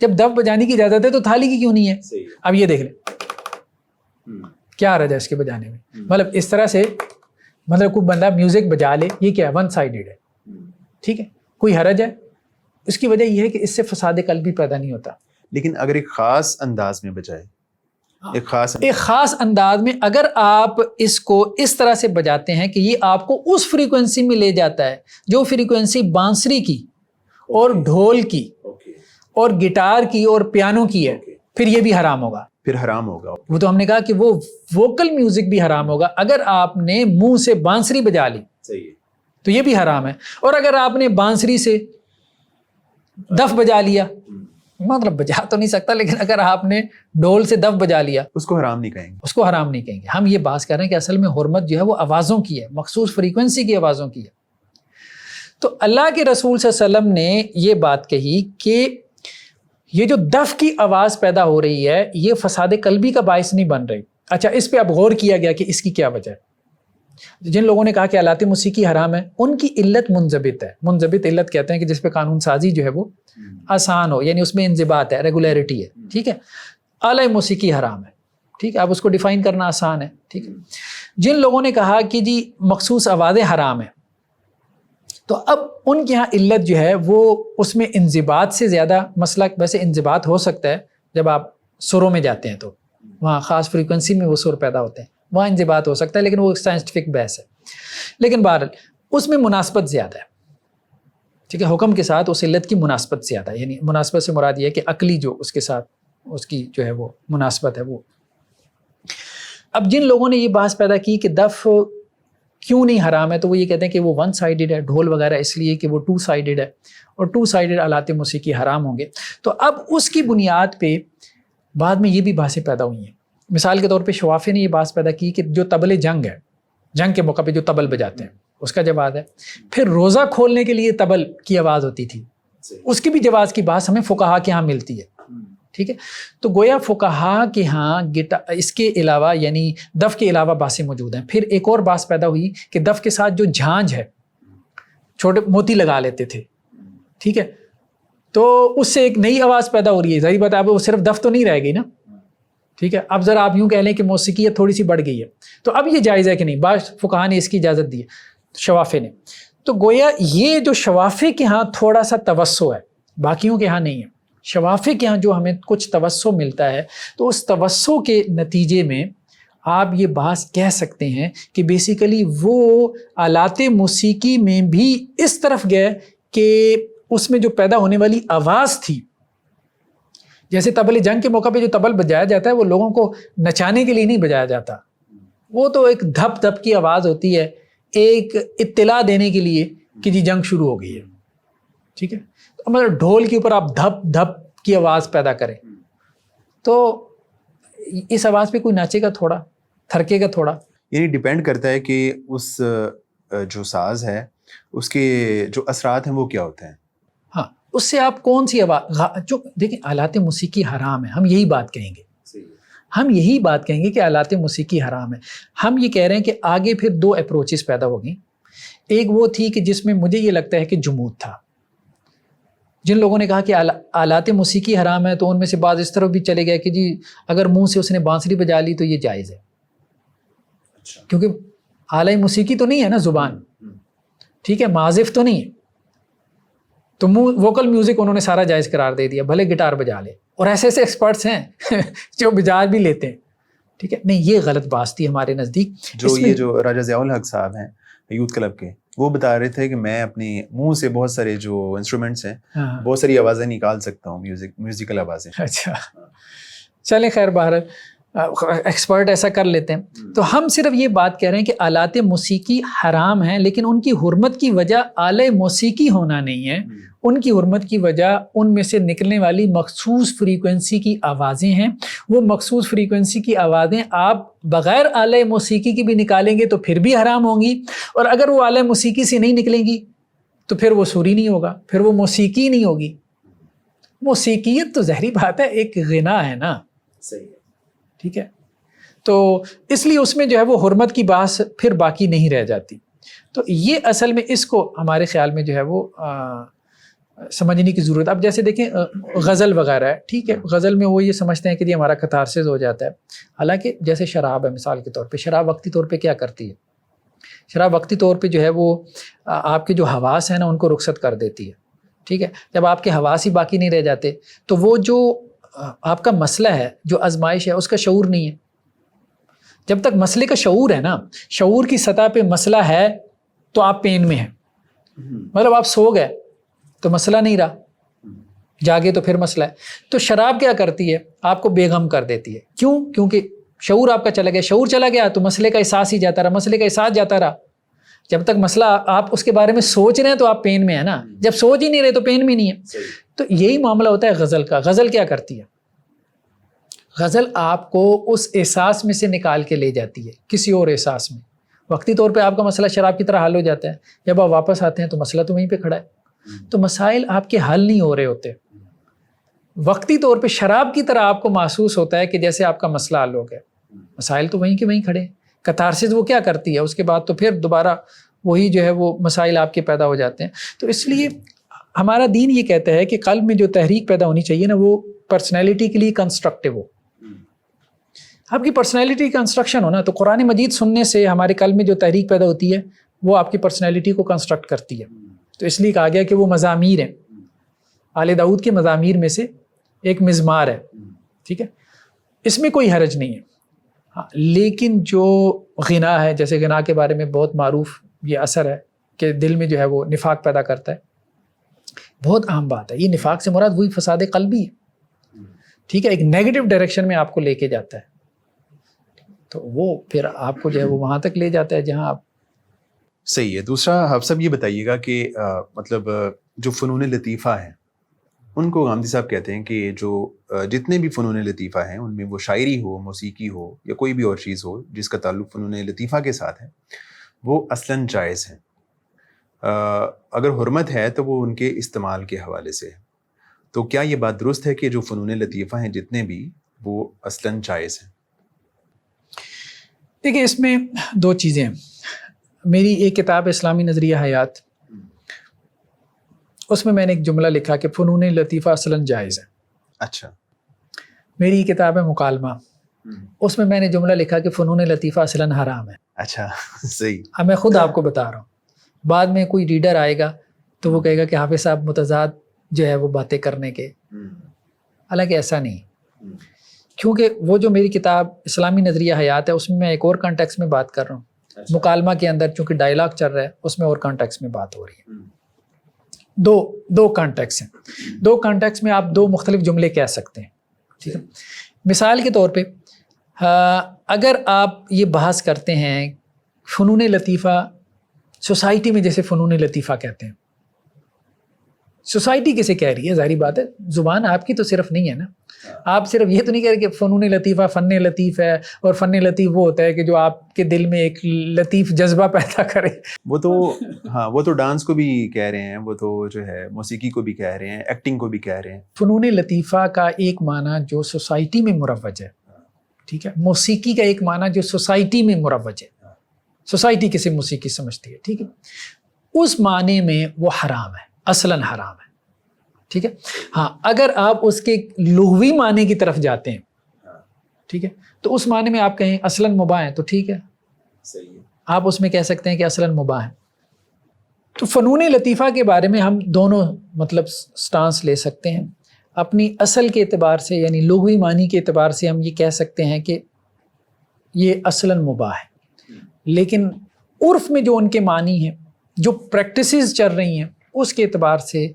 جب دف بجانے کی اجازت ہے تو تھالی کی کیوں نہیں ہے؟ اب یہ دیکھ لیں کیا حرج ہے اس کے بجانے میں، مطلب اس طرح سے، مطلب کوئی بندہ میوزک بجا لے، یہ کیا ہے، ون سائیڈڈ ہے، ٹھیک ہے، کوئی حرج ہے؟ اس کی وجہ یہ ہے کہ اس سے فساد قلبی پیدا نہیں ہوتا۔ لیکن اگر ایک خاص انداز میں بجائے، ایک خاص انداز میں اگر آپ اس کو اس طرح سے بجاتے ہیں کہ یہ آپ کو اس فریکوینسی میں لے جاتا ہے جو فریکوینسی بانسری کی اور ڈھول کی اور گٹار کی اور پیانو کی ہے، پھر یہ بھی حرام ہوگا، پھر حرام ہوگا۔ وہ تو ہم نے کہا کہ وہ ووکل میوزک بھی حرام ہوگا۔ اگر آپ نے منہ سے بانسری بجا لی تو یہ بھی حرام ہے، اور اگر آپ نے بانسری سے دف بجا لیا، مطلب بجا تو نہیں سکتا، لیکن اگر آپ نے ڈھول سے دف بجا لیا اس کو حرام نہیں کہیں گے، اس کو حرام نہیں کہیں گے۔ ہم یہ بات کر رہے ہیں کہ اصل میں حرمت جو ہے وہ آوازوں کی ہے، مخصوص فریکوینسی کی آوازوں کی ہے۔ تو اللہ کے رسول صلی اللہ علیہ وسلم نے یہ بات کہی کہ یہ جو دف کی آواز پیدا ہو رہی ہے یہ فساد قلبی کا باعث نہیں بن رہی۔ اچھا، اس پہ اب غور کیا گیا کہ اس کی کیا وجہ ہے۔ جن لوگوں نے کہا کہ آلات موسیقی حرام ہے، ان کی علت منضبط ہے۔ منضبط علت کہتے ہیں کہ جس پہ قانون سازی جو ہے وہ آسان ہو، یعنی اس میں انضباط ہے، ریگولیرٹی ہے، ٹھیک ہے۔ آلہ موسیقی حرام ہے، ٹھیک ہے، اب اس کو ڈیفائن کرنا آسان ہے، ٹھیک ہے۔ جن لوگوں نے کہا کہ جی مخصوص آوازیں حرام ہیں، تو اب ان کے ہاں علت جو ہے وہ اس میں انضباط سے زیادہ مسئلہ، ویسے انضباط ہو سکتا ہے جب آپ سروں میں جاتے ہیں تو وہاں خاص فریکوینسی میں وہ سر پیدا ہوتے ہیں، وہاں انضباط ہو سکتا ہے، لیکن وہ سائنٹیفک بحث ہے. لیکن بہرحال اس میں مناسبت زیادہ ہے، ٹھیک ہے، حکم کے ساتھ اس علت کی مناسبت زیادہ ہے. یعنی مناسبت سے مراد یہ ہے کہ عقلی جو اس کے ساتھ اس کی جو ہے وہ مناسبت ہے وہ. اب جن لوگوں نے یہ بحث پیدا کی کہ دف کیوں نہیں حرام ہے، تو وہ یہ کہتے ہیں کہ وہ ون سائیڈڈ ہے، ڈھول وغیرہ اس لیے کہ وہ ٹو سائیڈڈ ہے، اور ٹو سائیڈڈ آلات موسیقی حرام ہوں گے. تو اب اس کی بنیاد پہ بعد میں یہ بھی بحثیں پیدا ہوئی ہیں. مثال کے طور پہ شوافی نے یہ بحث پیدا کی کہ جو طبل جنگ ہے، جنگ کے موقع پہ جو طبل بجاتے ہیں اس کا جواز ہے. پھر روزہ کھولنے کے لیے طبل کی آواز ہوتی تھی، اس کی بھی جواز کی بحث ہمیں فقہا کے ہاں ملتی ہے. ٹھیک ہے، تو گویا فقہا کے ہاں اس کے علاوہ یعنی دف کے علاوہ بحثیں موجود ہیں. پھر ایک اور بحث پیدا ہوئی کہ دف کے ساتھ جو جھانجھ ہے، چھوٹے موتی لگا لیتے تھے، ٹھیک ہے، تو اس سے ایک نئی آواز پیدا ہو رہی ہے. ظاہر بات ہے اب وہ صرف دف تو نہیں رہ گئی نا، ٹھیک ہے. اب ذرا آپ یوں کہہ لیں کہ موسیقیت تھوڑی سی بڑھ گئی ہے، تو اب یہ جائز ہے کہ نہیں؟ بعض فقہا نے اس کی اجازت دی ہے، شوافی نے. تو گویا یہ جو شوافی کے ہاں تھوڑا سا توسع ہے، باقیوں کے ہاں نہیں ہے. شوافی کے ہاں جو ہمیں کچھ توسع ملتا ہے، تو اس توسع کے نتیجے میں آپ یہ بحث کہہ سکتے ہیں کہ بیسیکلی وہ آلات موسیقی میں بھی اس طرف گئے کہ اس میں جو پیدا ہونے والی آواز تھی، جیسے طبل جنگ کے موقع پہ جو طبل بجایا جاتا ہے وہ لوگوں کو نچانے کے لیے نہیں بجایا جاتا، وہ تو ایک دھپ دھپ کی آواز ہوتی ہے، ایک اطلاع دینے کے لیے کہ جی جنگ شروع ہو گئی ہے. ٹھیک ہے، مطلب ڈھول کے اوپر آپ دھپ دھپ کی آواز پیدا کریں تو اس آواز پہ کوئی ناچے گا تھوڑا، تھرکے گا تھوڑا. یعنی ڈیپینڈ کرتا ہے کہ اس جو ساز ہے اس کے جو اثرات ہیں وہ کیا ہوتے ہیں. ہاں، اس سے آپ کون سی آواز، جو دیکھیں آلات موسیقی حرام ہے، ہم یہی بات کہیں گے، ہم یہی بات کہیں گے کہ آلات موسیقی حرام ہے. ہم یہ کہہ رہے ہیں کہ آگے پھر دو اپروچز پیدا ہو گئیں. ایک وہ تھی کہ جس میں مجھے یہ لگتا ہے کہ جمود تھا، جن لوگوں نے کہا کہ آلات موسیقی حرام ہے، تو ان میں سے بعض اس طرف بھی چلے گئے کہ جی اگر منہ سے اس نے بانسری بجا لی تو یہ جائز ہے، کیونکہ آلہ موسیقی تو نہیں ہے نا زبان، ٹھیک ہے، معازف تو نہیں ہے، تو ووکل میوزک انہوں نے سارا جائز قرار دے دیا، بھلے گٹار بجا لے. اور ایسے ایسے ایکسپرٹس ہیں جو بجا بھی لیتے ہیں. ٹھیک ہے، نہیں، یہ غلط بات تھی ہمارے نزدیک. جو راجہ ضیاء الحق صاحب ہیں یوتھ کلب کے، وہ بتا رہے تھے کہ میں اپنی منہ سے بہت سارے جو انسٹرومنٹس ہیں بہت ساری آوازیں نکال سکتا ہوں، میوزیکل آوازیں. اچھا، چلیں خیر، بہرحال ایکسپرٹ ایسا کر لیتے ہیں. تو ہم صرف یہ بات کہہ رہے ہیں کہ آلات موسیقی حرام ہیں، لیکن ان کی حرمت کی وجہ آلہ موسیقی ہونا نہیں ہے. ان کی حرمت کی وجہ ان میں سے نکلنے والی مخصوص فریکوینسی کی آوازیں ہیں. وہ مخصوص فریکوینسی کی آوازیں آپ بغیر آلہ موسیقی کی بھی نکالیں گے تو پھر بھی حرام ہوں گی، اور اگر وہ آلہ موسیقی سے نہیں نکلیں گی تو پھر وہ سری نہیں ہوگا، پھر وہ موسیقی نہیں ہوگی. موسیقیت تو ظاہری بات ہے ایک غنا ہے نا، صحیح ہے، ٹھیک ہے، تو اس لیے اس میں جو ہے وہ حرمت کی بحث پھر باقی نہیں رہ جاتی. تو یہ اصل میں اس کو ہمارے خیال میں جو ہے وہ سمجھنے کی ضرورت. اب جیسے دیکھیں غزل وغیرہ ہے، ٹھیک ہے، غزل میں وہ یہ سمجھتے ہیں کہ یہ ہمارا کتارسز ہو جاتا ہے. حالانکہ جیسے شراب ہے مثال کے طور پہ، شراب وقتی طور پہ کیا کرتی ہے؟ شراب وقتی طور پہ جو ہے وہ آپ کے جو حواس ہیں نا ان کو رخصت کر دیتی ہے. ٹھیک ہے، جب آپ کے حواس ہی باقی نہیں رہ جاتے تو وہ جو آپ کا مسئلہ ہے، جو آزمائش ہے، اس کا شعور نہیں ہے. جب تک مسئلے کا شعور ہے نا، شعور کی سطح پہ مسئلہ ہے تو آپ پین میں ہیں. مطلب آپ سو گئے تو مسئلہ نہیں رہا، جاگے تو پھر مسئلہ ہے. تو شراب کیا کرتی ہے؟ آپ کو بے غم کر دیتی ہے. کیوں؟ کیونکہ شعور آپ کا چلا گیا. شعور چلا گیا تو مسئلے کا احساس ہی جاتا رہا، مسئلے کا احساس جاتا رہا. جب تک مسئلہ آپ اس کے بارے میں سوچ رہے ہیں تو آپ پین میں ہیں نا، جب سوچ ہی نہیں رہے تو پین میں نہیں ہے. تو یہی معاملہ ہوتا ہے غزل کا. غزل کیا کرتی ہے؟ غزل آپ کو اس احساس میں سے نکال کے لے جاتی ہے کسی اور احساس میں. وقتی طور پہ آپ کا مسئلہ شراب کی طرح حل ہو جاتا ہے، جب آپ واپس آتے ہیں تو مسئلہ تو وہیں پہ کھڑا ہے. تو مسائل آپ کے حل نہیں ہو رہے ہوتے. وقتی طور پہ شراب کی طرح آپ کو محسوس ہوتا ہے کہ جیسے آپ کا مسئلہ حل ہو گیا، مسائل تو وہیں کے وہیں کھڑے ہیں. کتارسس وہ کیا کرتی ہے؟ اس کے بعد تو پھر دوبارہ وہی جو ہے وہ مسائل آپ کے پیدا ہو جاتے ہیں. تو اس لیے ہمارا دین یہ کہتا ہے کہ قلب میں جو تحریک پیدا ہونی چاہیے نا، وہ پرسنالٹی کے لیے کنسٹرکٹیو ہو. آپ کی پرسنالٹی کنسٹرکشن ہو نا، تو قرآن مجید سننے سے ہمارے قلب میں جو تحریک پیدا ہوتی ہے وہ آپ کی پرسنالٹی کو کنسٹرکٹ کرتی ہے. تو اس لیے کہا گیا کہ وہ مزامیر ہیں، آل داؤد کے مزامیر میں سے ایک مزمار ہے، ٹھیک ہے، اس میں کوئی حرج نہیں ہے. ہاں لیکن جو غنا ہے، جیسے غنا کے بارے میں بہت معروف یہ اثر ہے کہ دل میں جو ہے وہ نفاق پیدا کرتا ہے، بہت اہم بات ہے. یہ نفاق سے مراد وہی فساد قلبی ہے، ٹھیک ہے، ایک نیگیٹو ڈائریکشن میں آپ کو لے کے جاتا ہے، تو وہ پھر آپ کو جو ہے وہ وہاں تک لے جاتا ہے جہاں آپ. صحیح ہے. دوسرا آپ سب یہ بتائیے گا کہ مطلب جو فنون لطیفہ ہیں ان کو غامدی صاحب کہتے ہیں کہ جو جتنے بھی فنون لطیفہ ہیں ان میں وہ شاعری ہو، موسیقی ہو یا کوئی بھی اور چیز ہو جس کا تعلق فنون لطیفہ کے ساتھ ہے وہ اصلاً جائز ہیں. اگر حرمت ہے تو وہ ان کے استعمال کے حوالے سے ہے. تو کیا یہ بات درست ہے کہ جو فنون لطیفہ ہیں جتنے بھی وہ اصلاً جائز ہیں؟ دیکھیں اس میں دو چیزیں ہیں. میری ایک کتاب اسلامی نظریہ حیات، اس میں نے ایک جملہ لکھا کہ فنون لطیفہ اصلاً جائز ہے. اچھا. میری کتاب ہے مکالمہ، اس میں نے جملہ لکھا کہ فنون لطیفہ اصلاً حرام ہے. اچھا صحیح. اب میں خود آپ کو بتا رہا ہوں، بعد میں کوئی ریڈر آئے گا تو وہ کہے گا کہ حافظ صاحب متضاد جو ہے وہ باتیں کرنے کے، حالانکہ ایسا نہیں. کیونکہ وہ جو میری کتاب اسلامی نظریہ حیات ہے اس میں ایک اور کانٹیکس میں بات کر رہا ہوں. مکالمہ کے اندر چونکہ ڈائلاگ چل رہا ہے اس میں اور کانٹیکس میں بات ہو رہی ہے. دو کانٹیکس ہیں. دو کانٹیکس میں آپ دو مختلف جملے کہہ سکتے ہیں، ٹھیک ہے. مثال کے طور پہ اگر آپ یہ بحث کرتے ہیں فنون لطیفہ سوسائٹی میں، جیسے فنون لطیفہ کہتے ہیں، سوسائٹی کسے کہہ رہی ہے؟ ظاہری بات ہے زبان آپ کی تو صرف نہیں ہے نا. آپ صرف یہ تو نہیں کہہ رہے کہ فنون لطیفہ فن لطیف ہے، اور فن لطیف وہ ہوتا ہے کہ جو آپ کے دل میں ایک لطیف جذبہ پیدا کرے. وہ تو ہاں وہ تو ڈانس کو بھی کہہ رہے ہیں، وہ تو جو ہے موسیقی کو بھی کہہ رہے ہیں، ایکٹنگ کو بھی کہہ رہے ہیں. فنون لطیفہ کا ایک معنی جو سوسائٹی میں مروج ہے، ٹھیک ہے. موسیقی کا ایک معنی جو سوسائٹی میں مروج ہے. سوسائٹی کسے موسیقی سمجھتی ہے، ٹھیک ہے. اس معنی میں وہ حرام ہے، اصلاً حرام ہے، ٹھیک ہے. ہاں اگر آپ اس کے لغوی معنی کی طرف جاتے ہیں، ٹھیک ہے، تو اس معنی میں آپ کہیں اصلاً مباح ہے تو ٹھیک ہے، صحیح ہے. آپ اس میں کہہ سکتے ہیں کہ اصلاً مباح ہے. تو فنون لطیفہ کے بارے میں ہم دونوں مطلب سٹانس لے سکتے ہیں. اپنی اصل کے اعتبار سے یعنی لغوی معنی کے اعتبار سے ہم یہ کہہ سکتے ہیں کہ یہ اصلاً مباح ہے. لیکن عرف میں جو ان کے معنی ہیں، جو پریکٹسز چل رہی ہیں، اس کے اعتبار سے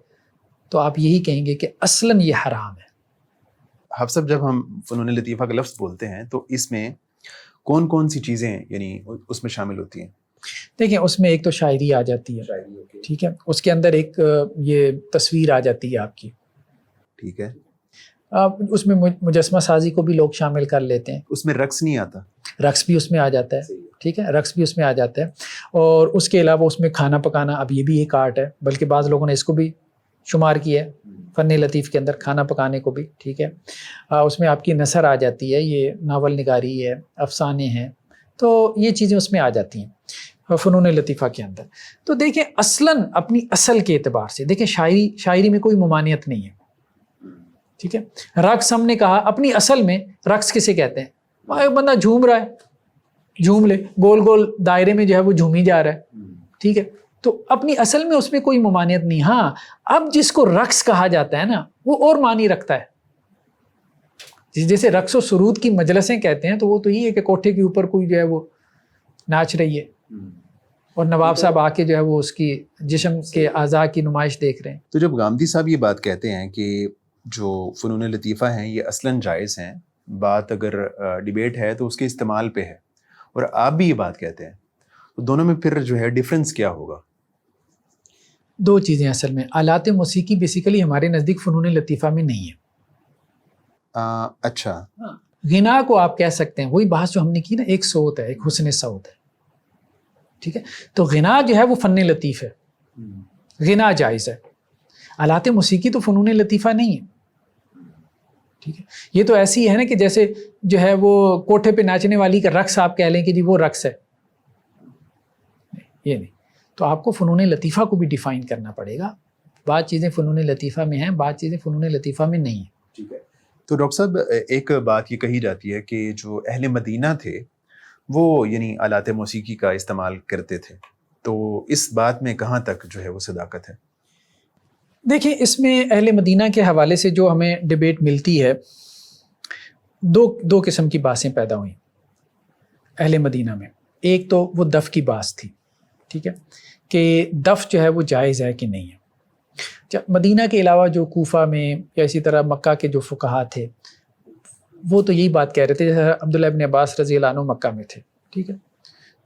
تو آپ یہی کہیں گے کہ اصلاً یہ حرام ہے. آپ سب جب ہم فنون لطیفہ کا لفظ بولتے ہیں تو اس میں کون کون سی چیزیں یعنی اس میں شامل ہوتی ہیں؟ دیکھیں اس میں ایک تو شاعری آ جاتی ہے، ٹھیک ہے. اس کے اندر ایک یہ تصویر آ جاتی ہے آپ کی، ٹھیک ہے. اس میں مجسمہ سازی کو بھی لوگ شامل کر لیتے ہیں. اس میں رقص نہیں آتا؟ رقص بھی اس میں آ جاتا ہے، ٹھیک ہے، رقص بھی اس میں آ جاتا ہے. اور اس کے علاوہ اس میں کھانا پکانا، اب یہ بھی ایک آرٹ ہے، بلکہ بعض لوگوں نے اس کو بھی شمار کیا ہے فن لطیف کے اندر، کھانا پکانے کو بھی، ٹھیک ہے. اس میں آپ کی نثر آ جاتی ہے، یہ ناول نگاری ہے، افسانے ہیں، تو یہ چیزیں اس میں آ جاتی ہیں فنون لطیفہ کے اندر. تو دیکھیں اصلاً اپنی اصل کے اعتبار سے دیکھیں شاعری میں کوئی ممانعت نہیں ہے، ٹھیک ہے. رقص ہم نے کہا اپنی اصل میں رقص کسے کہتے ہیں؟ ایک بندہ جھوم رہا ہے، جھوم لے، گول گول دائرے میں جو ہے وہ جھومی جا رہا ہے، ٹھیک ہے. تو اپنی اصل میں اس میں کوئی ممانعت نہیں. ہاں اب جس کو رقص کہا جاتا ہے نا وہ اور معنی رکھتا ہے. جیسے رقص و سرود کی مجلسیں کہتے ہیں تو وہ تو یہ ہے کہ کوٹھے کے اوپر کوئی جو ہے وہ ناچ رہی ہے اور نواب صاحب آ کے جو ہے وہ اس کی جسم کے اعضاء کی نمائش دیکھ رہے ہیں. تو جب غامدی صاحب یہ بات کہتے ہیں کہ جو فنون لطیفہ ہیں یہ اصلاً جائز ہیں، بات اگر ڈیبیٹ ہے تو اس کے استعمال پہ ہے، اور آپ بھی یہ بات کہتے ہیں، تو دونوں میں پھر جو ہے ڈیفرنس کیا ہوگا؟ دو چیزیں اصل میں. آلات موسیقی بیسیکلی ہمارے نزدیک فنون لطیفہ میں نہیں ہے. اچھا. غنا کو آپ کہہ سکتے ہیں، وہی بحث جو ہم نے کی نا، ایک صوت ہے، ایک حسن صوت ہے، ٹھیک ہے. تو غنا جو ہے وہ فن لطیف ہے، غنا جائز ہے. آلات موسیقی تو فنون لطیفہ نہیں ہے، ٹھیک ہے. یہ تو ایسی ہے نا کہ جیسے جو ہے وہ کوٹھے پہ ناچنے والی کا رقص آپ کہہ لیں کہ جی وہ رقص ہے، یہ نہیں. تو آپ کو فنون لطیفہ کو بھی ڈیفائن کرنا پڑے گا. بعض چیزیں فنون لطیفہ میں ہیں، بعض چیزیں فنون لطیفہ میں نہیں ہیں. ٹھیک ہے. تو ڈاکٹر صاحب ایک بات یہ کہی جاتی ہے کہ جو اہل مدینہ تھے وہ یعنی آلات موسیقی کا استعمال کرتے تھے، تو اس بات میں کہاں تک جو ہے وہ صداقت ہے؟ دیکھیں اس میں اہل مدینہ کے حوالے سے جو ہمیں ڈبیٹ ملتی ہے، دو قسم کی باتیں پیدا ہوئیں اہل مدینہ میں. ایک تو وہ دف کی بات تھی، ٹھیک ہے، کہ دف جو ہے وہ جائز ہے کہ نہیں ہے. مدینہ کے علاوہ جو کوفہ میں یا اسی طرح مکہ کے جو فقہا تھے وہ تو یہی بات کہہ رہے تھے. جیسے عبداللہ ابن عباس رضی اللہ عنہ مکہ میں تھے، ٹھیک ہے،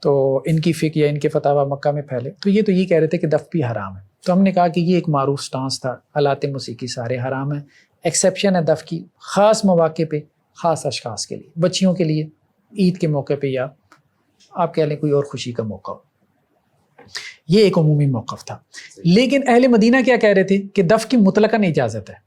تو ان کی فقہ یا ان کے فتاویٰ مکہ میں پھیلے، تو یہ کہہ رہے تھے کہ دف بھی حرام ہے. تو ہم نے کہا کہ یہ ایک معروف سٹانس تھا، آلات موسیقی سارے حرام ہیں، ایکسیپشن ہے دف کی خاص مواقع پہ، خاص اشخاص کے لیے، بچیوں کے لیے عید کے موقع پہ، یا آپ کہہ لیں کوئی اور خوشی کا موقع ہو. یہ ایک عمومی موقف تھا. لیکن اہل مدینہ کیا کہہ رہے تھے کہ دف کی مطلقاً اجازت ہے.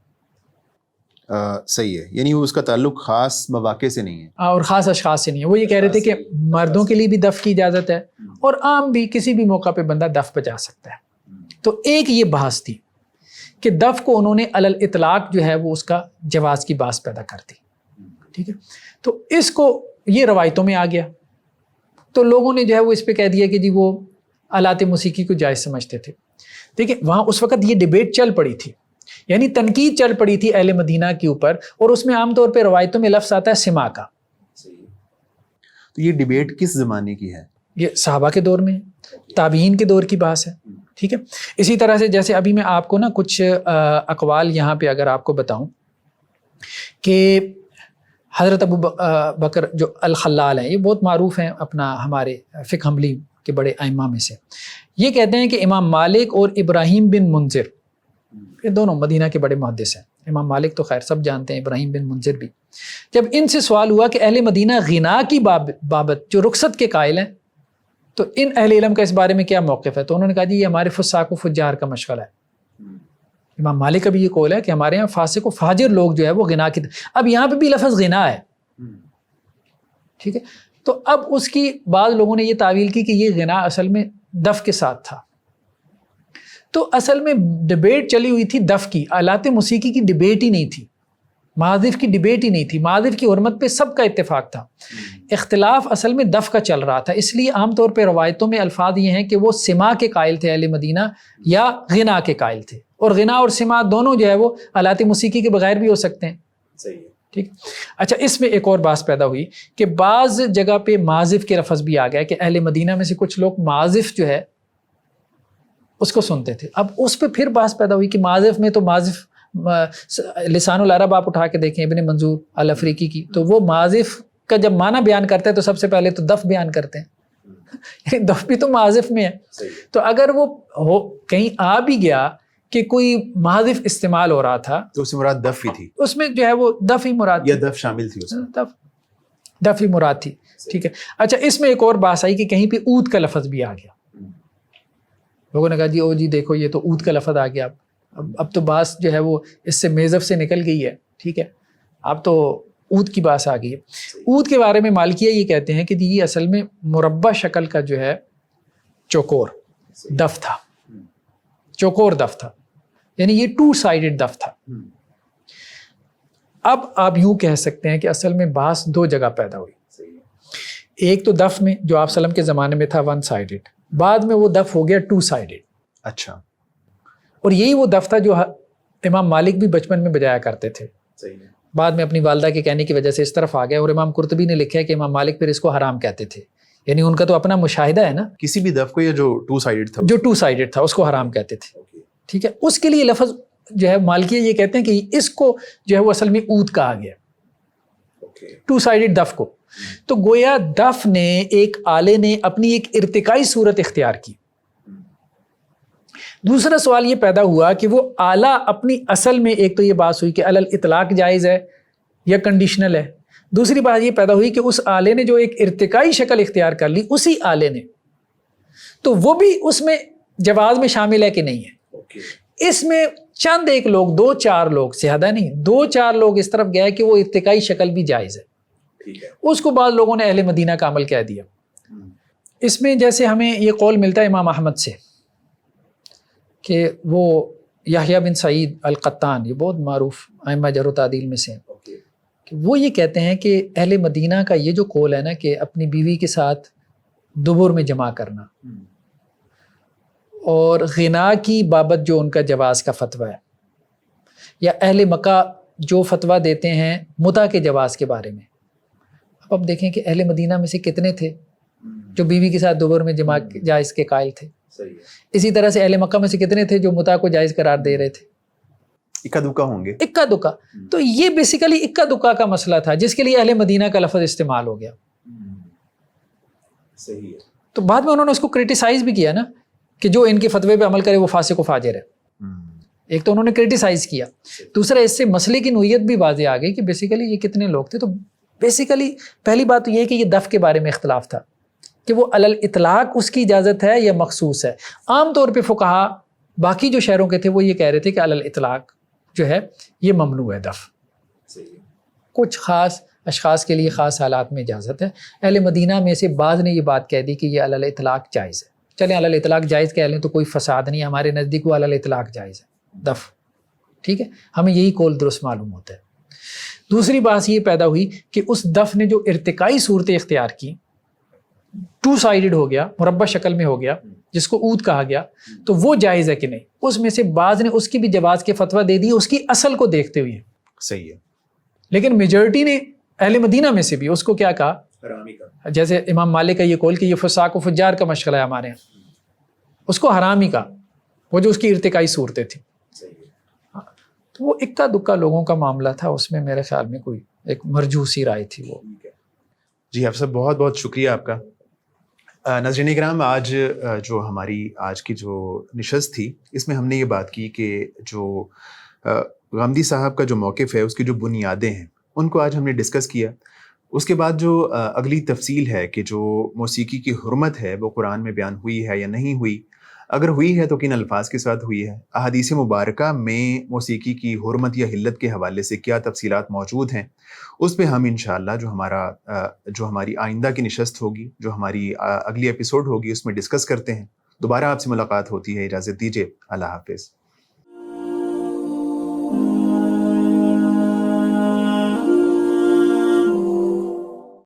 صحیح ہے، یعنی وہ اس کا تعلق خاص مواقع سے نہیں ہے اور خاص اشخاص سے نہیں ہے. وہ یہ کہہ رہے تھے کہ مردوں کے لیے بھی دف کی اجازت ہے اور عام بھی کسی بھی موقع پہ بندہ دف بجا سکتا ہے. تو ایک یہ بحث تھی کہ دف کو انہوں نے علی الاطلاق جو ہے وہ اس کا جواز کی بات پیدا کر دی، ٹھیک ہے. تو اس کو یہ روایتوں میں آ گیا، تو لوگوں نے جو ہے وہ اس پہ کہہ دیا کہ جی وہ آلات موسیقی کو جائز سمجھتے تھے. دیکھیں وہاں اس وقت یہ ڈیبیٹ چل پڑی تھی، یعنی تنقید چل پڑی تھی اہل مدینہ کے اوپر، اور اس میں عام طور پہ روایتوں میں لفظ آتا ہے سما کا. تو یہ ڈیبیٹ کس زمانے کی ہے؟ یہ صحابہ کے دور میں، تابعین کے دور کی بات ہے، ٹھیک ہے. اسی طرح سے جیسے ابھی میں آپ کو نا کچھ اقوال یہاں پہ اگر آپ کو بتاؤں کہ حضرت ابو بکر جو الخلال ہیں، یہ بہت معروف ہیں اپنا ہمارے فقہ حنبلی کے بڑے ائمہ میں سے. یہ کہتے ہیں کہ امام مالک اور ابراہیم بن منذر، یہ دونوں مدینہ کے بڑے محدث ہیں. امام مالک تو خیر سب جانتے ہیں، ابراہیم بن منذر بھی. جب ان سے سوال ہوا کہ اہل مدینہ غنا کی بابت جو رخصت کے قائل ہیں، تو ان اہل علم کا اس بارے میں کیا موقف ہے؟ تو انہوں نے کہا جی یہ ہمارے فساق و فجار کا مشغلہ ہے. امام مالک کا بھی یہ قول ہے کہ ہمارے یہاں فاسق و فاجر لوگ جو ہے وہ غنا کی، اب یہاں پہ بھی لفظ غنا ہے، ٹھیک ہے. تو اب اس کی بعض لوگوں نے یہ تعویل کی کہ یہ غنا اصل میں دف کے ساتھ تھا. تو اصل میں ڈیبیٹ چلی ہوئی تھی دف کی، آلات موسیقی کی ڈیبیٹ ہی نہیں تھی، معازف کی ڈیبیٹ ہی نہیں تھی. معازف کی حرمت پہ سب کا اتفاق تھا، اختلاف اصل میں دف کا چل رہا تھا. اس لیے عام طور پہ روایتوں میں الفاظ یہ ہیں کہ وہ سما کے قائل تھے اہل مدینہ یا غنا کے قائل تھے، اور غنا اور سما دونوں جو ہے وہ آلات موسیقی کے بغیر بھی ہو سکتے ہیں. صحیح ہے، ٹھیک. اچھا اس میں ایک اور بات پیدا ہوئی کہ بعض جگہ پہ معازف کے لفظ بھی آ گیا کہ اہل مدینہ میں سے کچھ لوگ معازف جو ہے اس کو سنتے تھے. اب اس پہ پھر بات پیدا ہوئی کہ معازف میں تو معازف لسان العرب آپ اٹھا کے دیکھیں ابن منظور الافریقی کی، تو وہ معازف کا جب معنی بیان کرتے ہیں تو سب سے پہلے تو دف بیان کرتے ہیں، دف بھی تو معازف میں ہے. تو اگر وہ کہیں آ بھی گیا کہ کوئی معازف استعمال ہو رہا تھا تو اس میں مراد دف ہی تھی، اس میں جو ہے وہ دف ہی مراد یا دف شامل تھی اس میں، دف ہی مراد تھی، ٹھیک ہے. اچھا اس میں ایک اور بات آئی کہ کہیں پہ اود کا لفظ بھی آ گیا. لوگوں نے کہا جی او جی دیکھو یہ تو اود کا لفظ آ گیا، اب تو بات جو ہے وہ اس سے میزف سے نکل گئی ہے، ٹھیک ہے، اب تو اود کی بات آ گئی ہے. اود کے بارے میں مالکیہ یہ کہتے ہیں کہ جی یہ اصل میں مربع شکل کا جو ہے چوکور دف تھا، چوکور دف تھا، یعنی یہ 2 سائیڈڈ دف تھا. اب آپ یوں کہہ سکتے ہیں کہ اصل میں بحث 2 جگہ پیدا ہوئی. ایک تو دف میں جو آپ سلم کے زمانے میں تھا 1 سائیڈڈ، بعد میں وہ دف ہو گیا 2 سائیڈڈ. اچھا، اور یہی وہ دف تھا جو امام مالک بھی بچپن میں بجایا کرتے تھے، بعد میں اپنی والدہ کے کہنے کی وجہ سے اس طرف آ گئے. اور امام قرطبی نے لکھا ہے کہ امام مالک پھر اس کو حرام کہتے تھے، یعنی ان کا تو اپنا مشاہدہ ہے نا، کسی بھی دف کو یہ جو 2 سائیڈڈ تھا، جو 2 سائیڈڈ تھا اس کو حرام کہتے تھے، ٹھیک ہے. اس کے لیے لفظ جو ہے مالکیہ یہ کہتے ہیں کہ اس کو جو ہے وہ اصل میں اود کہا گیا، 2 سائیڈڈ دف کو. تو گویا دف نے ایک آلے نے اپنی ایک ارتقائی صورت اختیار کی. دوسرا سوال یہ پیدا ہوا کہ وہ آلہ اپنی اصل میں، ایک تو یہ بات ہوئی کہ علی الاطلاق جائز ہے یا کنڈیشنل ہے، دوسری بات یہ پیدا ہوئی کہ اس آلے نے جو ایک ارتقائی شکل اختیار کر لی اسی آلے نے، تو وہ بھی اس میں جواز میں شامل ہے کہ نہیں ہے. اس میں چند ایک لوگ 2-4 لوگ، زیادہ نہیں، 2-4 لوگ اس طرف گئے کہ وہ ارتقائی شکل بھی جائز ہے. اس کو بعض لوگوں نے اہل مدینہ کا عمل کہہ دیا. اس میں جیسے ہمیں یہ قول ملتا ہے امام احمد سے کہ وہ یحییٰ بن سعید القطان، یہ بہت معروف ائمہ جرح و تعدیل میں سے ہیں، کہ وہ یہ کہتے ہیں کہ اہل مدینہ کا یہ جو قول ہے نا کہ اپنی بیوی کے ساتھ دبر میں جمع کرنا، اور غنا کی بابت جو ان کا جواز کا فتویٰ ہے، یا اہل مکہ جو فتویٰ دیتے ہیں متع کے جواز کے بارے میں. اب دیکھیں کہ اہل مدینہ میں سے کتنے تھے جو بیوی کے ساتھ دوبر میں جماع جائز کے قائل تھے. اسی طرح سے اہل مکہ میں سے کتنے تھے جو متع کو جائز قرار دے رہے تھے. اکا دکا ہوں گے. اکا دکا. تو یہ بیسیکلی اکا دکا کا مسئلہ تھا جس کے لیے اہل مدینہ کا لفظ استعمال ہو گیا. صحیح ہے. تو بعد میں انہوں نے اس کو کرٹیسائز بھی کیا نا کہ جو ان کے فتوے پہ عمل کرے وہ فاسق و فاجر ہے. ایک تو انہوں نے کرٹیسائز کیا، دوسرا اس سے مسئلے کی نوعیت بھی واضح آ گئی کہ بیسیکلی یہ کتنے لوگ تھے. تو بیسیکلی پہلی بات تو یہ کہ یہ دف کے بارے میں اختلاف تھا کہ وہ علی الاطلاق اس کی اجازت ہے یا مخصوص ہے. عام طور پہ فقہا باقی جو شہروں کے تھے وہ یہ کہہ رہے تھے کہ علی الاطلاق جو ہے یہ ممنوع ہے دف. کچھ خاص اشخاص کے لیے خاص حالات میں اجازت ہے. اہل مدینہ میں سے بعض نے یہ بات کہہ دی کہ یہ علی الاطلاق جائز ہے. چلیں علی الاطلاق جائز کہہ لیں تو کوئی فساد نہیں، ہمارے نزدیک وہ علی الاطلاق جائز ہے دف. ٹھیک ہے، ہمیں یہی قول درست معلوم ہوتا ہے. دوسری بات یہ پیدا ہوئی کہ اس دف نے جو ارتقائی صورتیں اختیار کی، ٹو سائیڈڈ ہو گیا، مربع شکل میں ہو گیا جس کو عود کہا گیا، تو وہ جائز ہے کہ نہیں. اس میں سے بعض نے اس کی بھی جواز کے فتویٰ دے دی اس کی اصل کو دیکھتے ہوئے. صحیح ہے. لیکن میجورٹی نے اہل مدینہ میں سے بھی اس کو کیا کہا، حرامی کا. جیسے امام مالک کا یہ قول کہ یہ فساق و فجار کا مشغلہ ہے ہمارے یہاں، اس کو حرام ہی کہا، وہ جو اس کی ارتقائی صورتیں تھیں. تو وہ اکا دکا لوگوں کا معاملہ تھا، اس میں میرے خیال میں کوئی ایک مرجوسی رائے تھی وہ. جی حافظ صاحب بہت بہت شکریہ آپ کا. ناظرین اکرام، آج جو ہماری آج کی جو نشست تھی اس میں ہم نے یہ بات کی کہ جو غامدی صاحب کا جو موقف ہے اس کی جو بنیادیں ہیں ان کو آج ہم نے ڈسکس کیا. اس کے بعد جو اگلی تفصیل ہے کہ جو موسیقی کی حرمت ہے وہ قرآن میں بیان ہوئی ہے یا نہیں ہوئی، اگر ہوئی ہے تو کن الفاظ کے ساتھ ہوئی ہے، احادیث مبارکہ میں موسیقی کی حرمت یا حلت کے حوالے سے کیا تفصیلات موجود ہیں، اس پہ ہم انشاءاللہ جو ہماری آئندہ کی نشست ہوگی، جو ہماری اگلی ایپیسوڈ ہوگی اس میں ڈسکس کرتے ہیں. دوبارہ آپ سے ملاقات ہوتی ہے. اجازت دیجیے. اللہ حافظ.